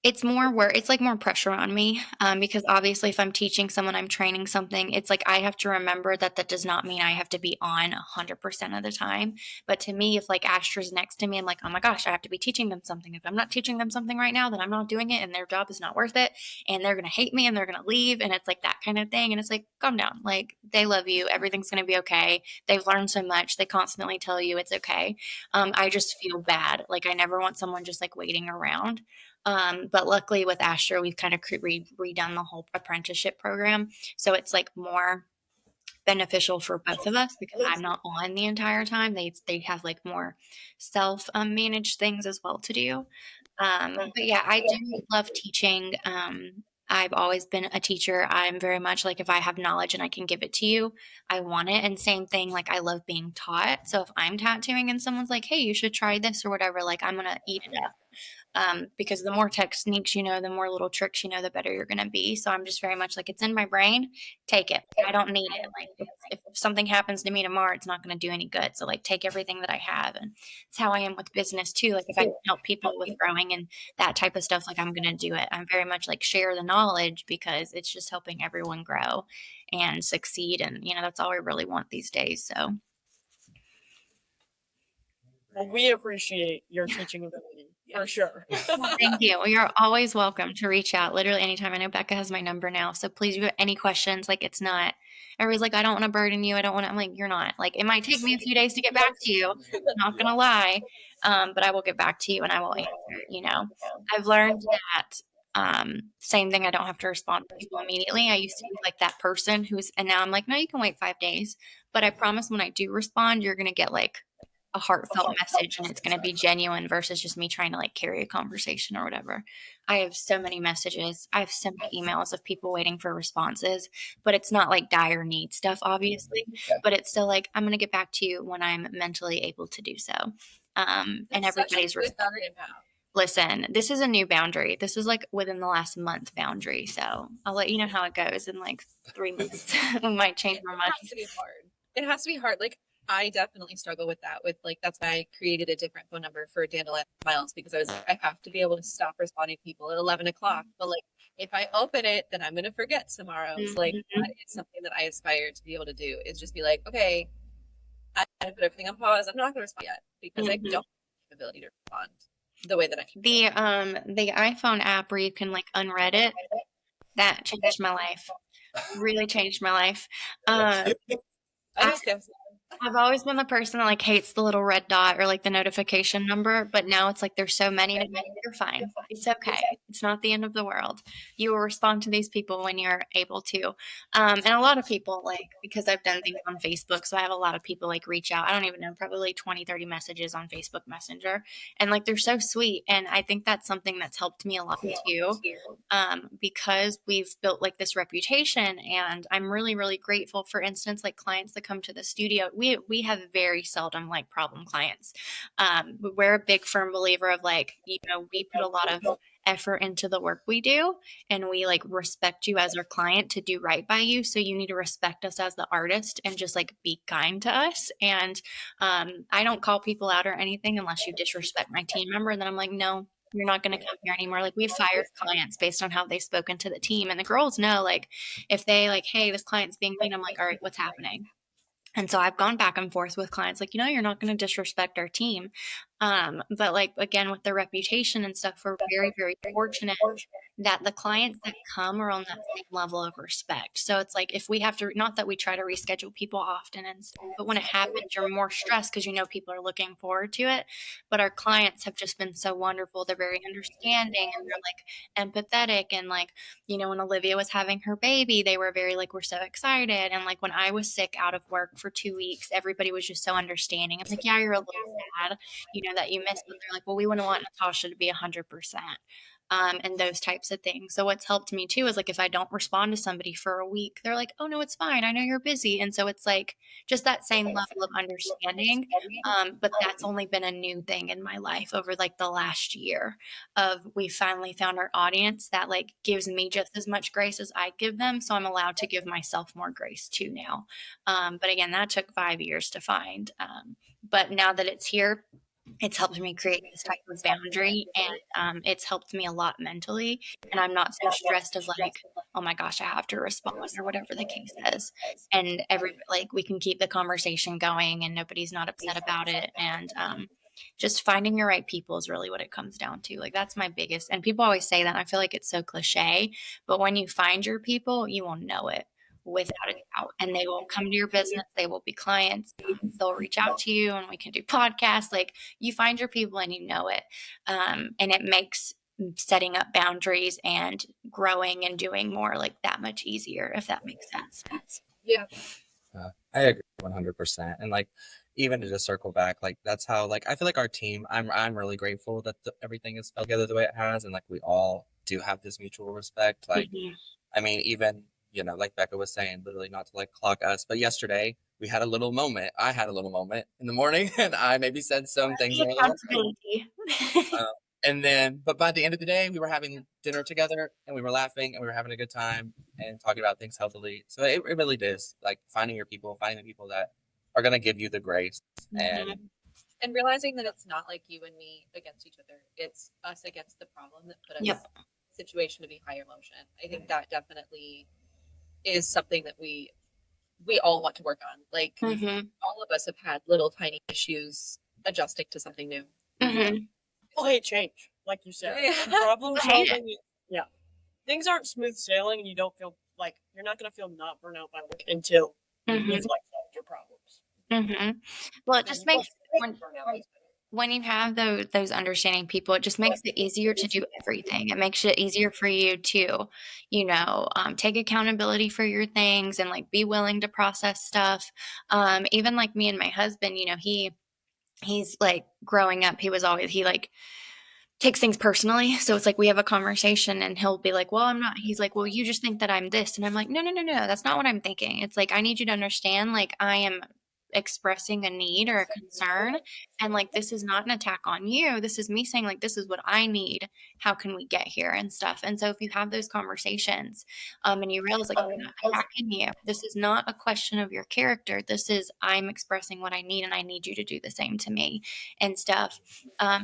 it's more work. It's like more pressure on me because obviously, if I'm teaching someone, I'm training something. It's like I have to remember that that does not mean I have to be on 100% of the time. But to me, if like Astra's next to me, I'm like, oh my gosh, I have to be teaching them something. If I'm not teaching them something right now, then I'm not doing it, and their job is not worth it, and they're gonna hate me, and they're gonna leave, and it's like that kind of thing. And it's like, calm down. Like they love you. Everything's gonna be okay. They've learned so much. They constantly tell you it's okay. I just feel bad. Like I never want someone just like waiting around. But luckily with Astra, we've kind of redone the whole apprenticeship program. So it's like more beneficial for both of us because I'm not on the entire time. They have like more self managed things as well to do. But yeah, I do love teaching. I've always been a teacher. I'm very much like if I have knowledge and I can give it to you, I want it. And same thing, like I love being taught. So if I'm tattooing and someone's like, hey, you should try this or whatever, like I'm gonna eat it up. Because the more techniques you know, the more little tricks you know, the better you're going to be. So I'm just very much like, it's in my brain, take it. I don't need it. Like if something happens to me tomorrow, it's not going to do any good. So like take everything that I have. And it's how I am with business too. Like if I can help people with growing and that type of stuff, like I'm going to do it. I'm very much like share the knowledge because it's just helping everyone grow and succeed. And, that's all we really want these days. So. well, we appreciate your teaching ability for sure. Thank you. Well, you're always welcome to reach out literally anytime. I know Becca has my number now. So please, if you have any questions, like it's not, everybody's like, I don't want to burden you. I don't want to, I'm like, you're not. Like, it might take me a few days to get back to you. I'm not going to lie. But I will get back to you and I will answer. I've learned that same thing. I don't have to respond to people immediately. I used to be like that person and now I'm like, no, you can wait 5 days. But I promise when I do respond, you're going to get like a heartfelt message and it's going to be genuine versus just me trying to like carry a conversation or whatever. I have so many messages. I have so many emails of people waiting for responses, but it's not like dire need stuff, obviously, but it's still like, I'm going to get back to you when I'm mentally able to do so. And everybody's Listen, this is a new boundary. This was like within the last month boundary. So I'll let you know how it goes in like 3 months. We might change my mind. It has to be hard. It has to be hard. Like I definitely struggle with that. That's why I created a different phone number for Dandelion Miles because I was like, I have to be able to stop responding to people at 11 o'clock. But like, if I open it, then I'm going to forget tomorrow. So like, that is something that I aspire to be able to do is just be like, okay, I put everything on pause. I'm not going to respond yet because I don't have the ability to respond the way that I can. The iPhone app where you can like unread it, that changed my life. Really changed my life. I've always been the person that like hates the little red dot or like the notification number, but now it's like there's so many and you're fine. It's okay. It's not the end of the world. You will respond to these people when you're able to. And a lot of people like, because I've done things on Facebook, so I have a lot of people like reach out. I don't even know, probably 20, 30 messages on Facebook Messenger. And like they're so sweet. And I think that's something that's helped me a lot too. Because we've built like this reputation and I'm really, really grateful. For instance, like clients that come to the studio, we have very seldom like problem clients. We're a big firm believer of like, we put a lot of effort into the work we do and we like respect you as our client to do right by you. So you need to respect us as the artist and just like be kind to us. And I don't call people out or anything unless you disrespect my team member. And then I'm like, no, you're not going to come here anymore. Like we've fired clients based on how they've spoken to the team. And the girls know, like, if they like, hey, this client's being mean, I'm like, all right, what's happening? And so I've gone back and forth with clients like, you're not going to disrespect our team. But like, again, with the reputation and stuff, we're very, very fortunate that the clients that come are on that same level of respect. So it's like, if we have to, not that we try to reschedule people often and stuff, but when it happens, you're more stressed because you know people are looking forward to it. But our clients have just been so wonderful. They're very understanding and they're like empathetic. And like, you know, when Olivia was having her baby, they were very like, we're so excited. And like when I was sick out of work for 2 weeks, everybody was just so understanding. I'm like, yeah, you're a little sad, you know, that you missed, but they're like, well, we wouldn't want Natascha to be 100%. And those types of things. So what's helped me too is like, if I don't respond to somebody for a week, they're like, oh no, it's fine. I know you're busy. And so it's like just that same level of understanding. But that's only been a new thing in my life over like the last year of we finally found our audience that like gives me just as much grace as I give them. So I'm allowed to give myself more grace too now. But again, that took 5 years to find. But now that it's here, it's helped me create this type of boundary, and it's helped me a lot mentally. And I'm not so stressed of like, oh my gosh, I have to respond or whatever the case is. And like we can keep the conversation going, and nobody's not upset about it. And just finding your right people is really what it comes down to. Like that's my biggest. And people always say that. And I feel like it's so cliche, but when you find your people, you will know it without a doubt, and they will come to your business. They will be clients. They'll reach out to you, and we can do podcasts. Like you find your people and you know it. And it makes setting up boundaries and growing and doing more like that much easier, if that makes sense. Yeah. I agree 100%. And like, even to just circle back, like that's how, like, I feel like our team, I'm really grateful that everything is fell together the way it has. And like, we all do have this mutual respect. Like, I mean, even, you know, like Becca was saying, literally not to like clock us, but yesterday we had a little moment. I had a little moment in the morning and I maybe said some things. Accountability. And then, but by the end of the day, we were having dinner together and we were laughing and we were having a good time and talking about things healthily. So it really is like finding your people, finding the people that are going to give you the grace. And realizing that it's not like you and me against each other. It's us against the problem that put us in a situation to be higher emotion. I think that definitely is something that we all want to work on. Like all of us have had little tiny issues adjusting to something new. People hate change, like you said. Problem solving, things aren't smooth sailing, and you don't feel like you're not going to feel not burnt out by work until you've like solved your problems. Well, it just makes when you have those understanding people, it just makes it easier to do everything. It makes it easier for you to, you know, take accountability for your things and like be willing to process stuff. Even like me and my husband, you know, he's like growing up, he like takes things personally. So it's like we have a conversation and he'll be like, well, I'm not. He's like, well, you just think that I'm this. And I'm like, no, that's not what I'm thinking. It's like, I need you to understand, like, I am expressing a need or a concern, and like this is not an attack on you. This is me saying like, this is what I need. How can we get here and stuff? And so if you have those conversations and you realize like, I'm not attacking you, this is not a question of your character, this is I'm expressing what I need, and I need you to do the same to me and stuff.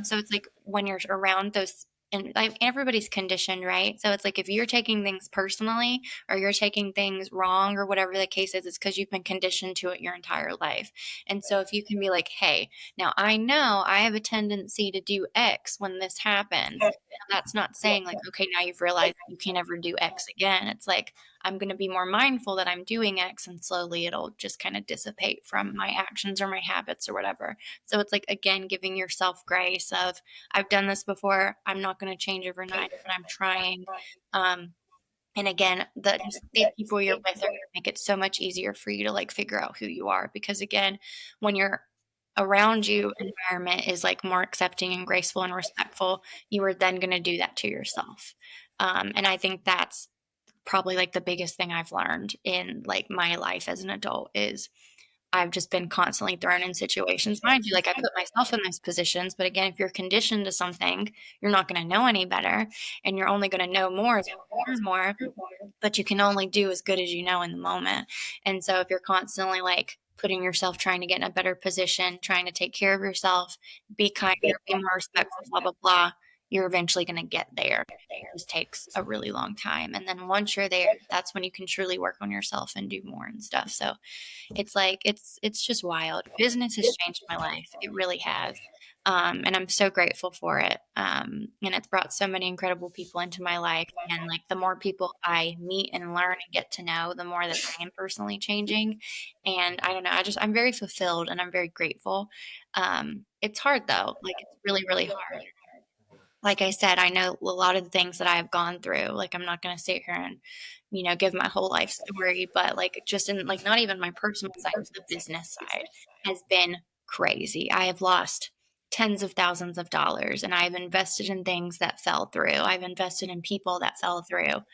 So it's like when you're around those, and like everybody's conditioned, right? So it's like if you're taking things personally or you're taking things wrong or whatever the case is, it's because you've been conditioned to it your entire life. And so if you can be like, hey, now I know I have a tendency to do X when this happens. That's not saying like, okay, now you've realized you can't ever do X again. It's like, I'm going to be more mindful that I'm doing X, and slowly it'll just kind of dissipate from my actions or my habits or whatever. So it's like, again, giving yourself grace of, I've done this before. I'm not going to change overnight, but I'm trying. And again, the people you're with are going to make it so much easier for you to like figure out who you are. Because again, when your around you environment is like more accepting and graceful and respectful, you are then going to do that to yourself. And I think that's probably like the biggest thing I've learned in like my life as an adult is I've just been constantly thrown in situations. Mind you, like I put myself in those positions, but again, if you're conditioned to something, you're not going to know any better, and you're only going to know more as you learn more, but you can only do as good as you know in the moment. And so if you're constantly like putting yourself, trying to get in a better position, trying to take care of yourself, be kinder, be more respectful, blah, blah, blah, you're eventually going to get there. It just takes a really long time. And then once you're there, that's when you can truly work on yourself and do more and stuff. So it's like, it's just wild. Business has changed my life. It really has. And I'm so grateful for it. And it's brought so many incredible people into my life. And like the more people I meet and learn and get to know, the more that I am personally changing. And I don't know, I'm very fulfilled and I'm very grateful. It's hard though. Like it's really, really hard. Like I said, I know a lot of the things that I've gone through. Like I'm not going to sit here and, give my whole life story, but like just in like not even my personal side, the business side has been crazy. I have lost tens of thousands of dollars and I've invested in things that fell through. I've invested in people that fell through.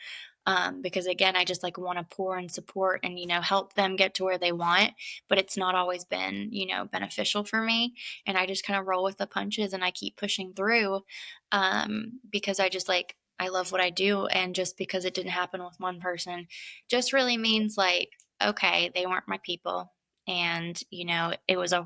Because again, I just like want to pour and support and, help them get to where they want, but it's not always been, beneficial for me. And I just kind of roll with the punches and I keep pushing through, because I love what I do. And just because it didn't happen with one person just really means like, okay, they weren't my people. And, it was a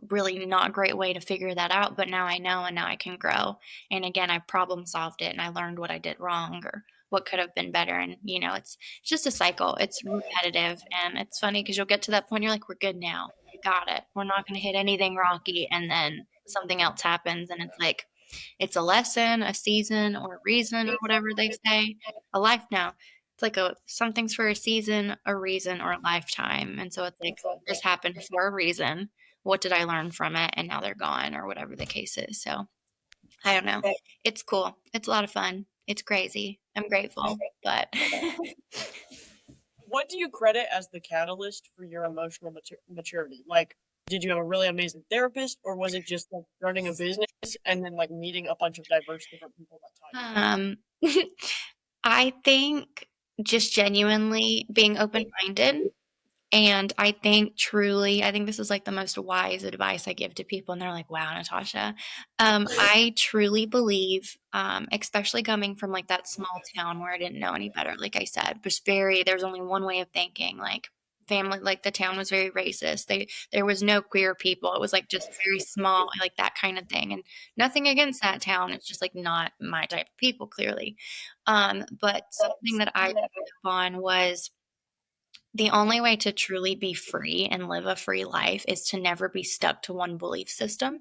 really not a great way to figure that out, but now I know and now I can grow. And again, I problem solved it and I learned what I did wrong or what could have been better. And, it's just a cycle. It's repetitive. And it's funny because you'll get to that point, you're like, we're good now. We got it. We're not going to hit anything rocky. And then something else happens. And it's like, it's a lesson, a season, or a reason, or whatever they say. A life now. It's like something's for a season, a reason, or a lifetime. And so it's like, this happened for a reason. What did I learn from it? And now they're gone, or whatever the case is. So I don't know. It's cool. It's a lot of fun. It's crazy. I'm grateful, but What do you credit as the catalyst for your emotional maturity? Like, did you have a really amazing therapist, or was it just like running a business and then like meeting a bunch of diverse different people that time? I think just genuinely being open-minded. And I think this is like the most wise advice I give to people. And they're like, wow, Natascha. I truly believe, especially coming from like that small town where I didn't know any better, like I said, there's only one way of thinking, like family, like the town was very racist. There was no queer people. It was like just very small, like that kind of thing. And nothing against that town. It's just like not my type of people, clearly. But something that I picked up on was, the only way to truly be free and live a free life is to never be stuck to one belief system.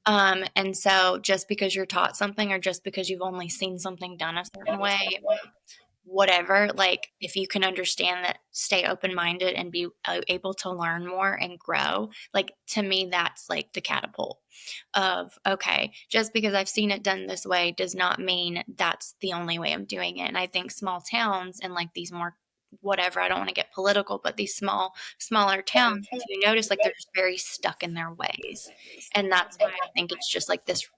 And so just because you're taught something or just because you've only seen something done a certain way, whatever, like if you can understand that, stay open-minded and be able to learn more and grow, like to me, that's like the catapult of, okay, just because I've seen it done this way does not mean that's the only way I'm doing it. And I think small towns and like these more whatever, I don't want to get political, but these smaller towns, you notice like they're just very stuck in their ways. And that's why I think it's just like this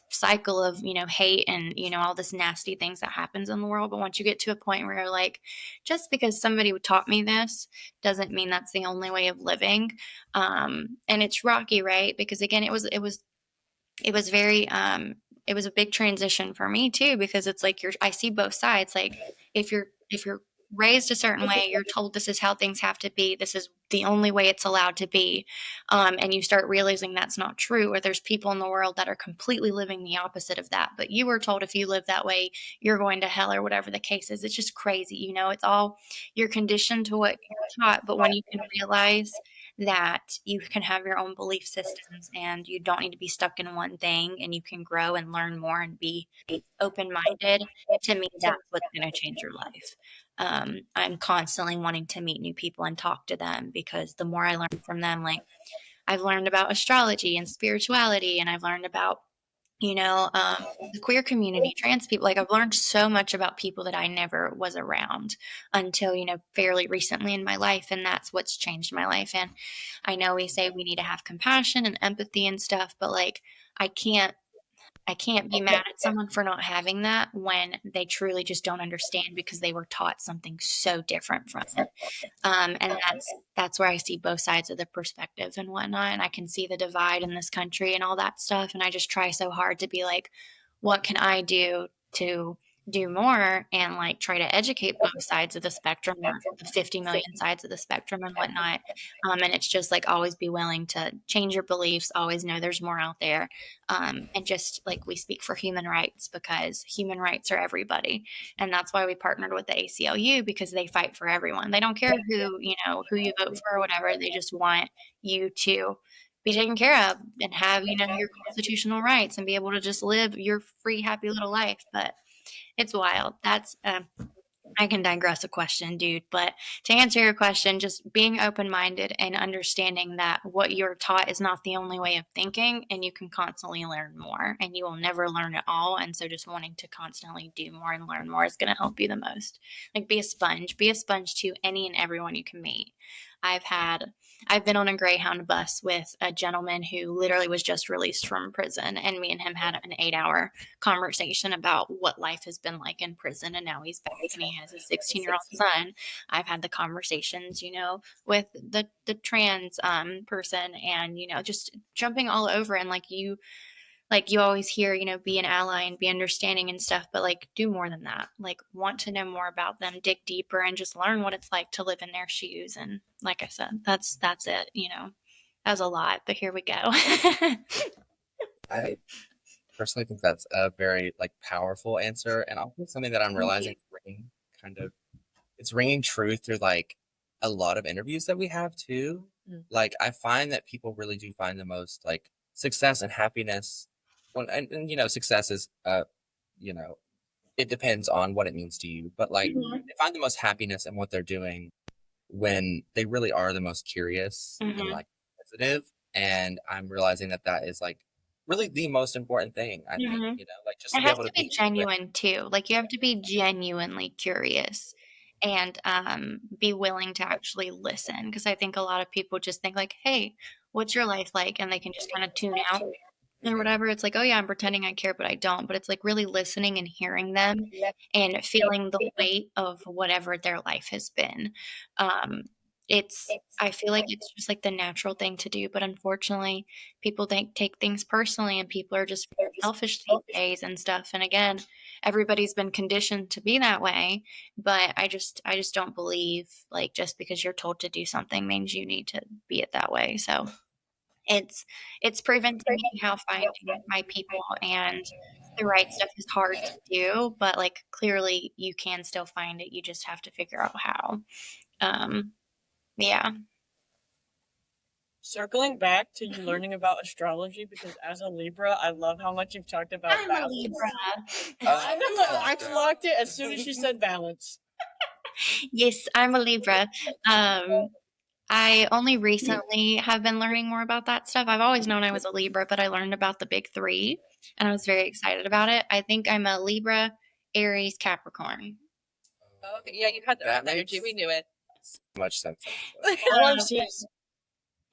cycle of, hate and, all this nasty things that happens in the world. But once you get to a point where you're like, just because somebody taught me this doesn't mean that's the only way of living. And it's rocky, right? Because again, it was very, it was a big transition for me too, because it's like I see both sides. Like if you're raised a certain way, you're told this is how things have to be, this is the only way it's allowed to be, and you start realizing that's not true, or there's people in the world that are completely living the opposite of that, but you were told if you live that way you're going to hell, or whatever the case is. It's just crazy, it's all, you're conditioned to what you're taught. But when you can realize that you can have your own belief systems and you don't need to be stuck in one thing, and you can grow and learn more and be open-minded, to me that's what's going to change your life. I'm constantly wanting to meet new people and talk to them, because the more I learn from them, like I've learned about astrology and spirituality, and I've learned about, the queer community, trans people. Like I've learned so much about people that I never was around until, fairly recently in my life. And that's what's changed my life. And I know we say we need to have compassion and empathy and stuff, but like, I can't be mad at someone for not having that when they truly just don't understand, because they were taught something so different from it. And that's where I see both sides of the perspective and whatnot. And I can see the divide in this country and all that stuff. And I just try so hard to be like, what can I do to do more and like try to educate both sides of the spectrum, or the 50 million sides of the spectrum and whatnot. And it's just like always be willing to change your beliefs, always know there's more out there. And just like we speak for human rights, because human rights are everybody. And that's why we partnered with the ACLU, because they fight for everyone. They don't care who you vote for or whatever. They just want you to be taken care of and have, your constitutional rights and be able to just live your free, happy little life. But it's wild. That's I can digress a question, dude. But to answer your question, just being open-minded and understanding that what you're taught is not the only way of thinking, and you can constantly learn more, and you will never learn it all. And so just wanting to constantly do more and learn more is going to help you the most. Like be a sponge to any and everyone you can meet. I've been on a Greyhound bus with a gentleman who literally was just released from prison, and me and him had an 8-hour conversation about what life has been like in prison, and now he's back and he has a 16-year-old son. I've had the conversations, with the trans person, and just jumping all over, and like you always hear, be an ally and be understanding and stuff, but like do more than that. Like want to know more about them, dig deeper, and just learn what it's like to live in their shoes. And like I said, that's it. That was a lot, but here we go. I personally think that's a very like powerful answer, and also something that I'm realizing it's ringing true through like a lot of interviews that we have too. Like I find that people really do find the most like success and happiness and success is it depends on what it means to you, but like they find the most happiness in what they're doing when they really are the most curious and like positive. And I'm realizing that is like really the most important thing, I think, like just to It be has able to to be genuine too. Like you have to be genuinely curious and be willing to actually listen. Because I think a lot of people just think like, hey, what's your life like? And they can just kind of tune out or whatever. It's like, oh yeah, I'm pretending I care, but I don't. But it's like really listening and hearing them and feeling the weight of whatever their life has been. I feel like it's just like the natural thing to do, but unfortunately people take things personally, and people are just selfish these days and stuff. And again, everybody's been conditioned to be that way, but I just don't believe like just because you're told to do something means you need to be it that way. So it's proven to me how finding my people and the right stuff is hard to do, but like clearly you can still find it. You just have to figure out how. Yeah. Circling back to you learning about astrology, because as a Libra, I love how much you've talked about I'm a balance. Libra. I clocked it as soon as she said balance. Yes, I'm a Libra. I only recently have been learning more about that stuff. I've always known I was a Libra, but I learned about the big three and I was very excited about it. I think I'm a Libra, Aries, Capricorn. Okay, yeah, you had the That energy. makes We knew it. much sense. All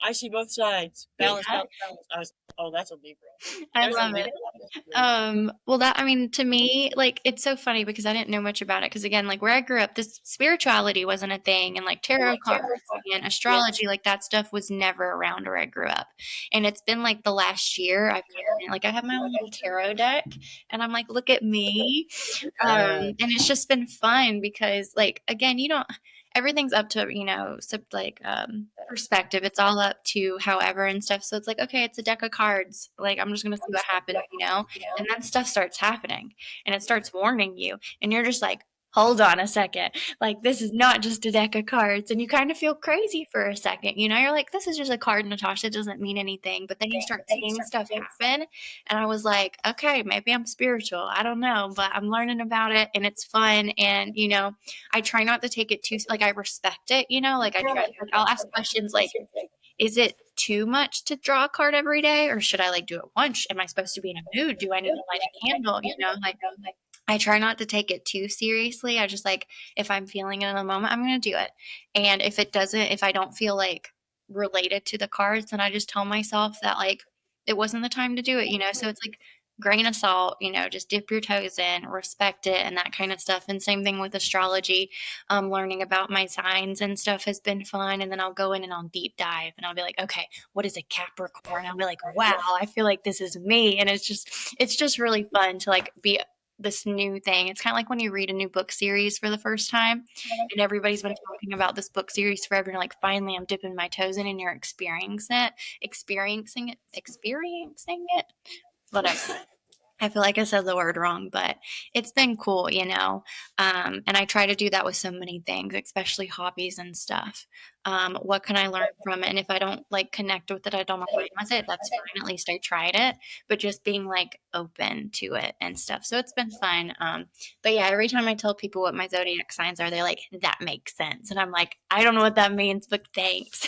I see both sides. Balance, Yeah. balance. That's a Libra. I love it. Well, to me, like, it's so funny because I didn't know much about it. Because again, like where I grew up, this spirituality wasn't a thing, and like tarot cards and astrology, like that stuff was never around where I grew up. And it's been like the last year I have my own little tarot deck, and I'm like, look at me. And it's just been fun because, like, again, everything's up to perspective. It's all up to however and stuff. So it's like, okay, it's a deck of cards, like I'm just gonna see what happens, and then stuff starts happening and it starts warning you, and you're just like, hold on a second, like this is not just a deck of cards. And you kind of feel crazy for a second, you're like, this is just a card, Natasha, it doesn't mean anything. But then you start seeing stuff happen, and I was like, okay, maybe I'm spiritual, I don't know, but I'm learning about it and it's fun. And I try not to take it too, like, I respect it, like I try, like, I'll ask questions like, is it too much to draw a card every day, or should I like do it once? Am I supposed to be in a mood? Do I need to light a candle? Like I try not to take it too seriously. I just like, if I'm feeling it in the moment, I'm going to do it. And if I don't feel like related to the cards, then I just tell myself that like it wasn't the time to do it, So it's like grain of salt, just dip your toes in, respect it, and that kind of stuff. And same thing with astrology. Learning about my signs and stuff has been fun. And then I'll go in and I'll deep dive and I'll be like, okay, what is a Capricorn? I'll be like, wow, I feel like this is me. And it's just really fun to like be this new thing. It's kind of like when you read a new book series for the first time, and everybody's been talking about this book series forever. And like, finally, I'm dipping my toes in, and you're experiencing it. Whatever. I feel like I said the word wrong, but it's been cool, you know. And I try to do that with so many things, especially hobbies and stuff. What can I learn from it? And if I don't like connect with it, I don't align with it, that's fine. At least I tried it. But just being like open to it and stuff. So it's been fun. But yeah, every time I tell people what my zodiac signs are, they're like, that makes sense. And I'm like, I don't know what that means, but thanks.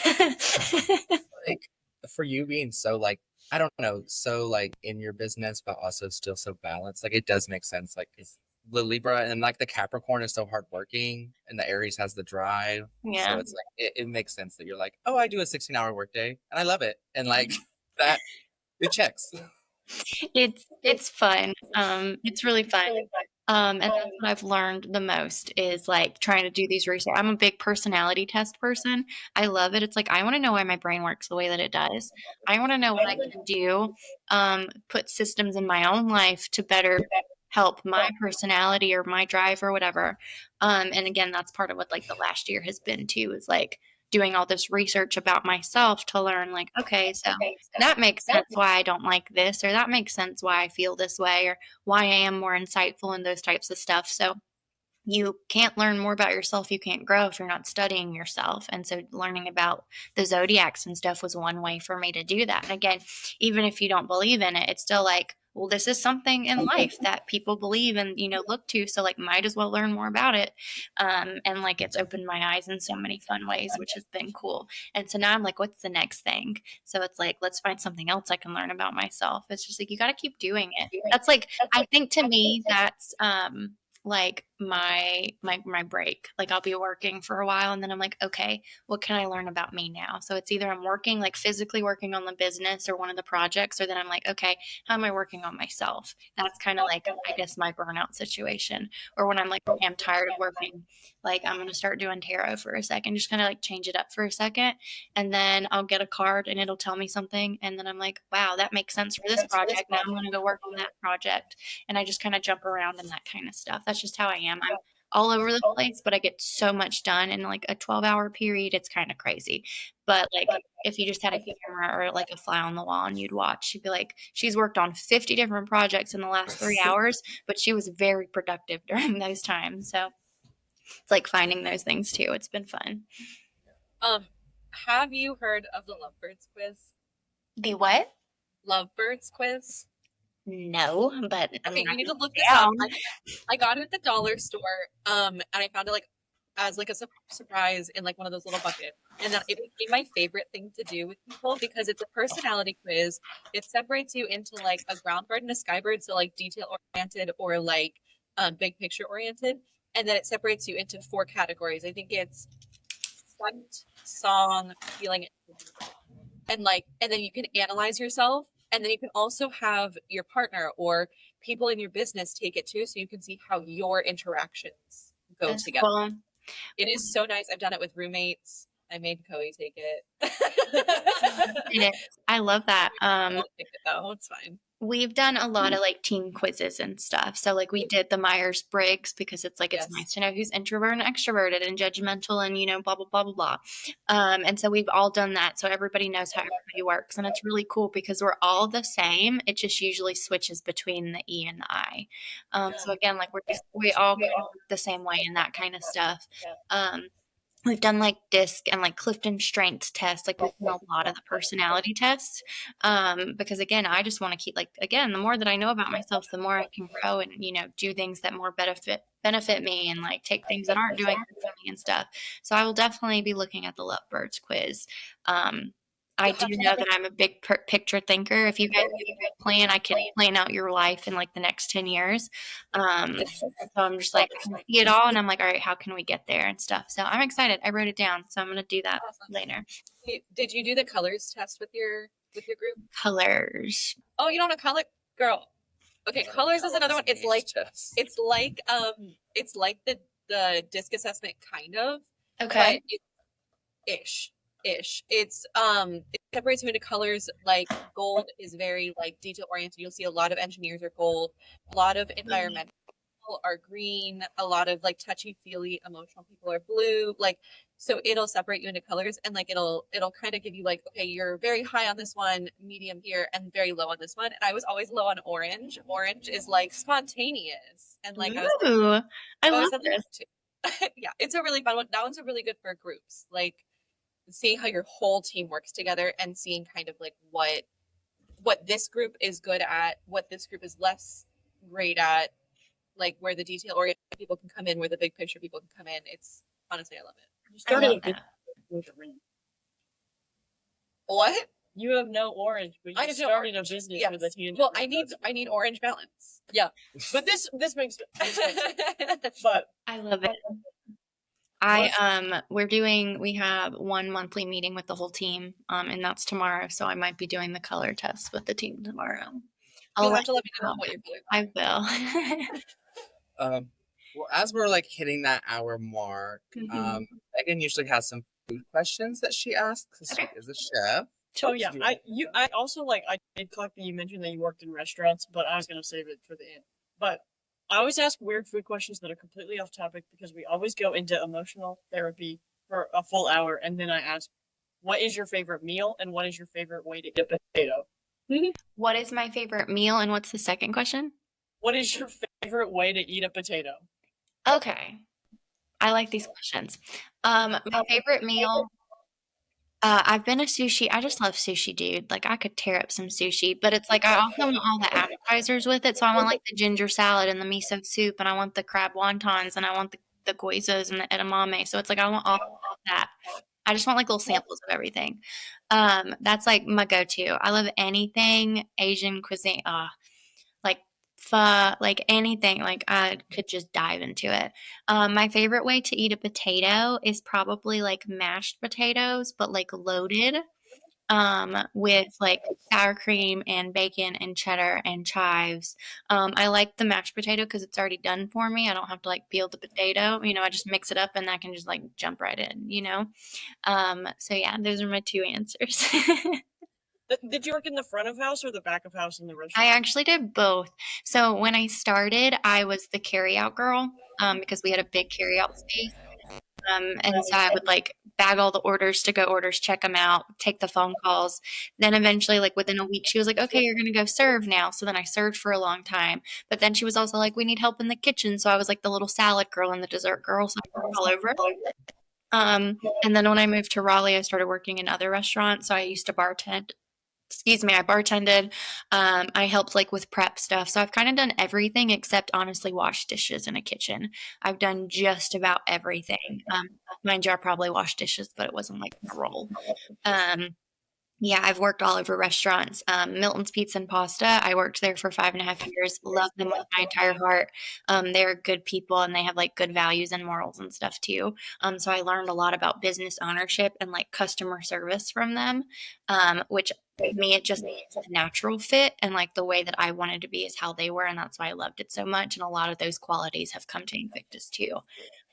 Like, for you being so like, I don't know, so like in your business, but also still so balanced, like it does make sense. Like, 'cause the Libra and like the Capricorn is so hardworking, and the Aries has the drive. So Yeah. it's like it makes sense that you're like, oh, I do a 16-hour workday, and I love it, and like that it checks. It's fun. It's really fun. And that's what I've learned the most is like trying to do these research. I'm a big personality test person. I love it. It's like I want to know why my brain works the way that it does. I want to know what I can do, put systems in my own life to better help my personality or my drive or whatever. And again, that's part of what like the last year has been too, is like doing all this research about myself to learn like, okay, so that makes sense why I don't like this, or that makes sense why I feel this way, or why I am more insightful and those types of stuff. So you can't learn more about yourself. You can't grow if you're not studying yourself. And so learning about the zodiacs and stuff was one way for me to do that. And again, even if you don't believe in it, it's still like, well, this is something in life that people believe and, you know, look to. So like, might as well learn more about it. And like, it's opened my eyes in so many fun ways, which has been cool. And so now I'm like, what's the next thing? So it's like, let's find something else I can learn about myself. It's just like, you got to keep doing it. That's like, I think to me, that's, like my break. Like I'll be working for a while and then I'm like, okay, what can I learn about me now? So it's either I'm working, like physically working on the business or one of the projects, or then I'm like, okay, how am I working on myself? That's kind of like, I guess, my burnout situation. Or when I'm like, okay, I'm tired of working, like I'm going to start doing tarot for a second, just kind of like change it up for a second. And then I'll get a card and it'll tell me something. And then I'm like, wow, that makes sense for this project. Now I'm going to go work on that project. And I just kind of jump around and that kind of stuff. That's just how I am. I'm all over the place, but I get so much done in like a 12-hour period. It's kind of crazy. But like if you just had a camera or like a fly on the wall and you'd watch, you'd be like, she's worked on 50 different projects in the last 3 hours, but she was very productive during those times. So it's like finding those things too. It's been fun. Have you heard of the Lovebirds quiz? The what? Lovebirds quiz? No, but I Okay, mean, you need to look this up. I got it at the dollar store, and I found it like as like a surprise in like one of those little buckets, and then it became my favorite thing to do with people because it's a personality quiz. It separates you into like a ground bird and a sky bird, so like detail oriented or like big picture oriented, and then it separates you into 4 categories. I think it's sight, song, feeling, and then you can analyze yourself, and then you can also have your partner or people in your business take it too, so you can see how your interactions go That's together. cool. It is so nice. I've done it with roommates. I made Chloe take it. I love that. I'll take it though. It's fine. We've done a lot of like team quizzes and stuff. So like we did the Myers-Briggs because it's like, it's nice to know who's introverted and extroverted and judgmental and, you know, blah, blah, blah, blah, blah. And so we've all done that. So everybody knows how everybody works. And it's really cool because we're all the same. It just usually switches between the E and the I. So again, like we all go the same way and that kind of stuff. We've done like DISC and like Clifton Strengths tests. Like we've done a lot of the personality tests because again, I just want to keep like, again, the more that I know about myself, the more I can grow and, you know, do things that more benefit me and like take things that aren't doing good for me and stuff. So I will definitely be looking at the Lovebirds quiz. I do know that I'm a big picture thinker. If you guys have a good plan, I can plan out your life in like the next 10 years. So I'm just like, I see it all and I'm like, all right, how can we get there and stuff? So I'm excited. I wrote it down. So I'm going to do that later. Did you do the colors test with your group? Colors. Oh, you don't know color, girl. Okay, colors is another one. It's like the DISC assessment kind of. Okay. But ish. It's it separates you into colors. Like gold is very like detail oriented. You'll see a lot of engineers are gold, a lot of environmental people are green, a lot of like touchy-feely emotional people are blue. Like, so it'll separate you into colors, and like it'll kind of give you like, okay, you're very high on this one, medium here, and very low on this one. And I was always low on orange. Orange is like spontaneous, and like I was like, Ooh, I I've love always said this. that too. Yeah, it's a really fun one. That one's a really good for groups, like seeing how your whole team works together and seeing kind of like what this group is good at, what this group is less great at, like where the detail oriented people can come in, where the big picture people can come in. It's honestly, I love it. You I started love a that. with a ring. What? You have no orange, but I you just know started a orange. business Yes. with a tangent. Well, I need orange balance. Yeah, but this makes but I love it. We have one monthly meeting with the whole team, and that's tomorrow. So I might be doing the color test with the team tomorrow. You'll I'll have to let me know know. what you're doing. I will. Well, as we're like hitting that hour mark, Mhm. Megan usually has some food questions that she asks because she is a chef. oh yeah, I also like I did collect that you mentioned that you worked in restaurants, but I was gonna save it for the end. But I always ask weird food questions that are completely off topic because we always go into emotional therapy for a full hour, and then I ask, what is your favorite meal and what is your favorite way to eat a potato? What is my favorite meal, and what's the second question? What is your favorite way to eat a potato? Okay, I like these questions. My favorite meal. I've been a sushi. I just love sushi, dude. Like I could tear up some sushi, but it's like I also want all the appetizers with it. So I want like the ginger salad and the miso soup, and I want the crab wontons, and I want the goizos and the edamame. So it's like I want all of that. I just want like little samples of everything. That's like my go-to. I love anything Asian cuisine. Like pho, like anything. Like I could just dive into it. My favorite way to eat a potato is probably like mashed potatoes, but like loaded with like sour cream and bacon and cheddar and chives. I like the mashed potato because it's already done for me. I don't have to like peel the potato. I just mix it up and I can just like jump right in. So yeah, those are my two answers. Did you work in the front of house or the back of house in the I restaurant? actually did both. So when I started, I was the carryout girl because we had a big carryout space. And so I would like bag all the orders to go orders, check them out, take the phone calls. Then eventually, like within a week, she was like, okay, you're going to go serve now. So then I served for a long time. But then she was also like, we need help in the kitchen. So I was like the little salad girl and the dessert girl. So I worked all over. And then when I moved to Raleigh, I started working in other restaurants. So I used to bartend. Excuse me, I bartended. I helped like with prep stuff. So I've kind of done everything except honestly wash dishes in a kitchen. I've done just about everything. Mind you, I probably washed dishes, but it wasn't like a role. Um, yeah, I've worked all over restaurants. Milton's Pizza and Pasta. I worked there for 5.5 years. Love them with my entire heart. They're good people and they have like good values and morals and stuff too. So I learned a lot about business ownership and like customer service from them, which with me it just it's a natural fit and like the way that I wanted to be is how they were, and that's why I loved it so much. And a lot of those qualities have come to Invictus too.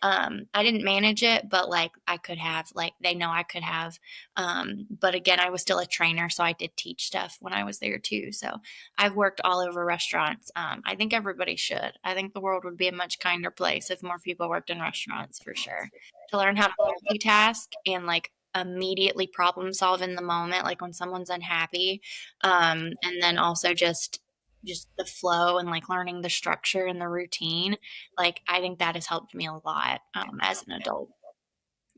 I didn't manage it, but like I could have, like they know I could have. But again, I was still a trainer, so I did teach stuff when I was there too. So I've worked all over restaurants. I think everybody should. I think the world would be a much kinder place if more people worked in restaurants for sure. To learn how to multitask and like immediately problem solve in the moment, like when someone's unhappy, and then also just the flow and like learning the structure and the routine. Like I think that has helped me a lot as an adult,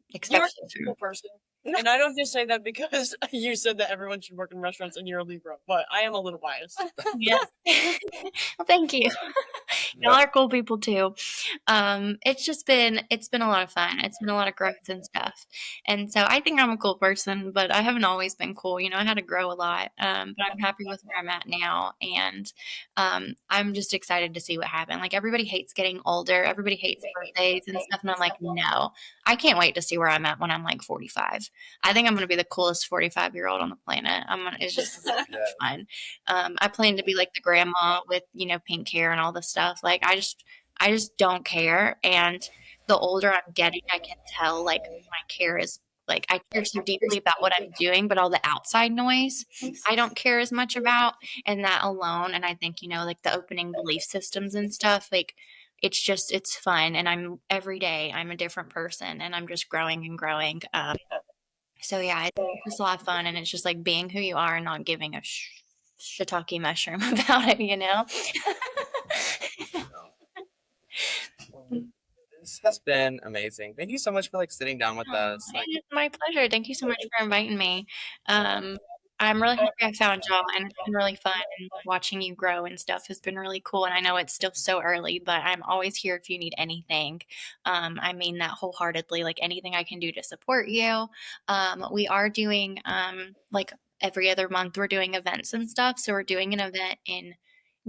You're a especially through. simple person. And I don't just say that because you said that everyone should work in restaurants and you're a Libra, but I am a little biased. Yes. Well, thank you. Y'all are cool people too. It's been a lot of fun. It's been a lot of growth and stuff. And so I think I'm a cool person, but I haven't always been cool. I had to grow a lot. But I'm happy with where I'm at now. And I'm just excited to see what happens. Like everybody hates getting older. Everybody hates birthdays and stuff. And I'm like, no, I can't wait to see where I'm at when I'm like 45. I think I'm going to be the coolest 45-year-old on the planet. It's just so much fun. I plan to be like the grandma with, pink hair and all this stuff. Like I just don't care. And the older I'm getting, I can tell like my care is like I care so deeply about what I'm doing, but all the outside noise I don't care as much about. And that alone, and I think, like the opening belief systems and stuff, like it's fun, and every day I'm a different person, and I'm just growing and growing. So yeah, it's just a lot of fun, and it's just like being who you are and not giving a shiitake mushroom about it, you know? This has been amazing. Thank you so much for like sitting down with us. Like, It's my pleasure. Thank you so much for inviting me. I'm really happy I found y'all, and it's been really fun. And watching you grow and stuff has been really cool. And I know it's still so early, but I'm always here if you need anything. I mean that wholeheartedly. Like anything I can do to support you. We are doing like every other month we're doing events and stuff. So we're doing an event in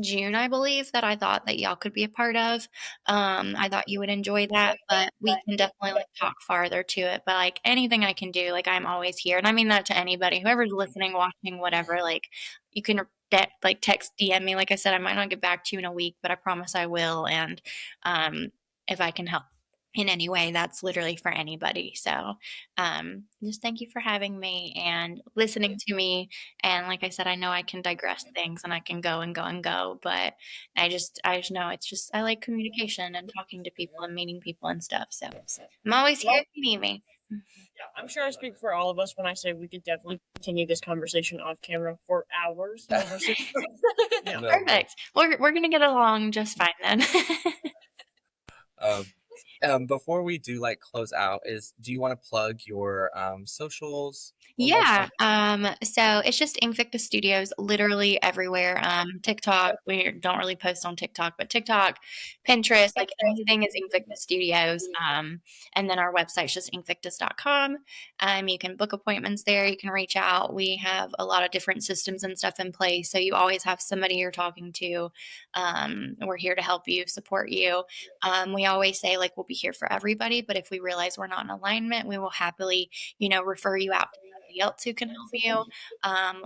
June, I believe, that I thought that y'all could be a part of. I thought you would enjoy that, but we can definitely like talk farther to it. But like anything I can do, like I'm always here. And I mean that to anybody, whoever's listening, watching, whatever, like you can like text, DM me. Like I said, I might not get back to you in a week, but I promise I will. And if I can help in any way, that's literally for anybody. So just thank you for having me and listening to me. And like I said, I know I can digress things and I can go and go and go, but I just know it's just, I like communication and talking to people and meeting people and stuff. So I'm always here if you need me. Yeah, I'm sure I speak for all of us when I say we could definitely continue this conversation off camera for hours. Yeah. Perfect. We're going to get along just fine then. Before we do like close out, do you want to plug your socials? Yeah. So it's just Invictus Studios literally everywhere. TikTok, we don't really post on TikTok, but TikTok, Pinterest, like everything is Invictus Studios. And then our website's just inkvictus.com. You can book appointments there. You can reach out. We have a lot of different systems and stuff in place. So you always have somebody you're talking to. We're here to help you, support you. We always say like we'll be here for everybody, but if we realize we're not in alignment, we will happily, refer you out to somebody else who can help you.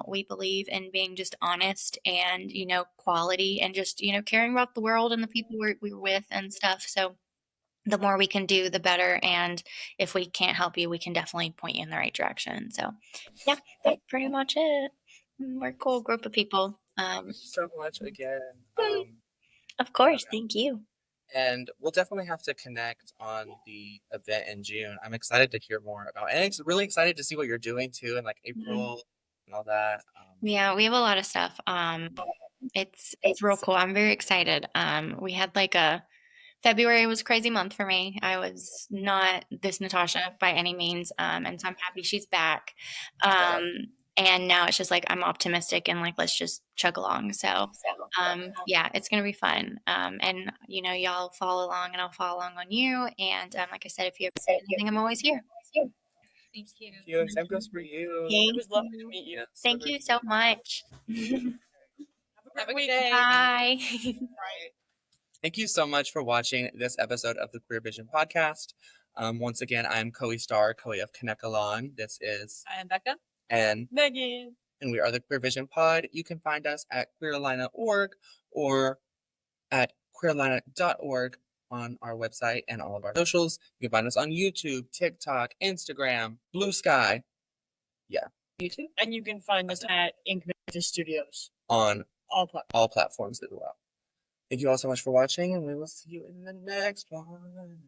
We believe in being just honest and, quality and just, caring about the world and the people we're with and stuff. So the more we can do, the better. And if we can't help you, we can definitely point you in the right direction. So yeah, that's pretty much it. We're a cool group of people. Thank you so much again. Of course. Thank you. And we'll definitely have to connect on the event in June. I'm excited to hear more about it. And it's really excited to see what you're doing too in like April and all that. Yeah, we have a lot of stuff. It's real cool. I'm very excited. We had like February was a crazy month for me. I was not this Natascha by any means. And so I'm happy she's back. And now it's just like I'm optimistic and like let's just chug along. So yeah, it's gonna be fun. And y'all follow along and I'll follow along on you. And like I said, if you ever say anything, I'm always here. Thank you. Thank you. And same goes for you. It was lovely to meet you. Yes, Thank you so much. Have a good great day. Bye. Thank you so much for watching this episode of the Queer Vision Podcast. Once again, I'm Koe Star, Koe of Kanekalon. This is I am Becca. and Megan. and we are the Queer Vision Pod. You can find us at queerlina.org or at queerlina.org on our website and all of our socials. You can find us on YouTube, TikTok, Instagram, Blue Sky. Yeah, YouTube. And you can find us at Inkvictus Studios. On All platforms. all platforms as well. Thank you all so much for watching, and we will see you in the next one.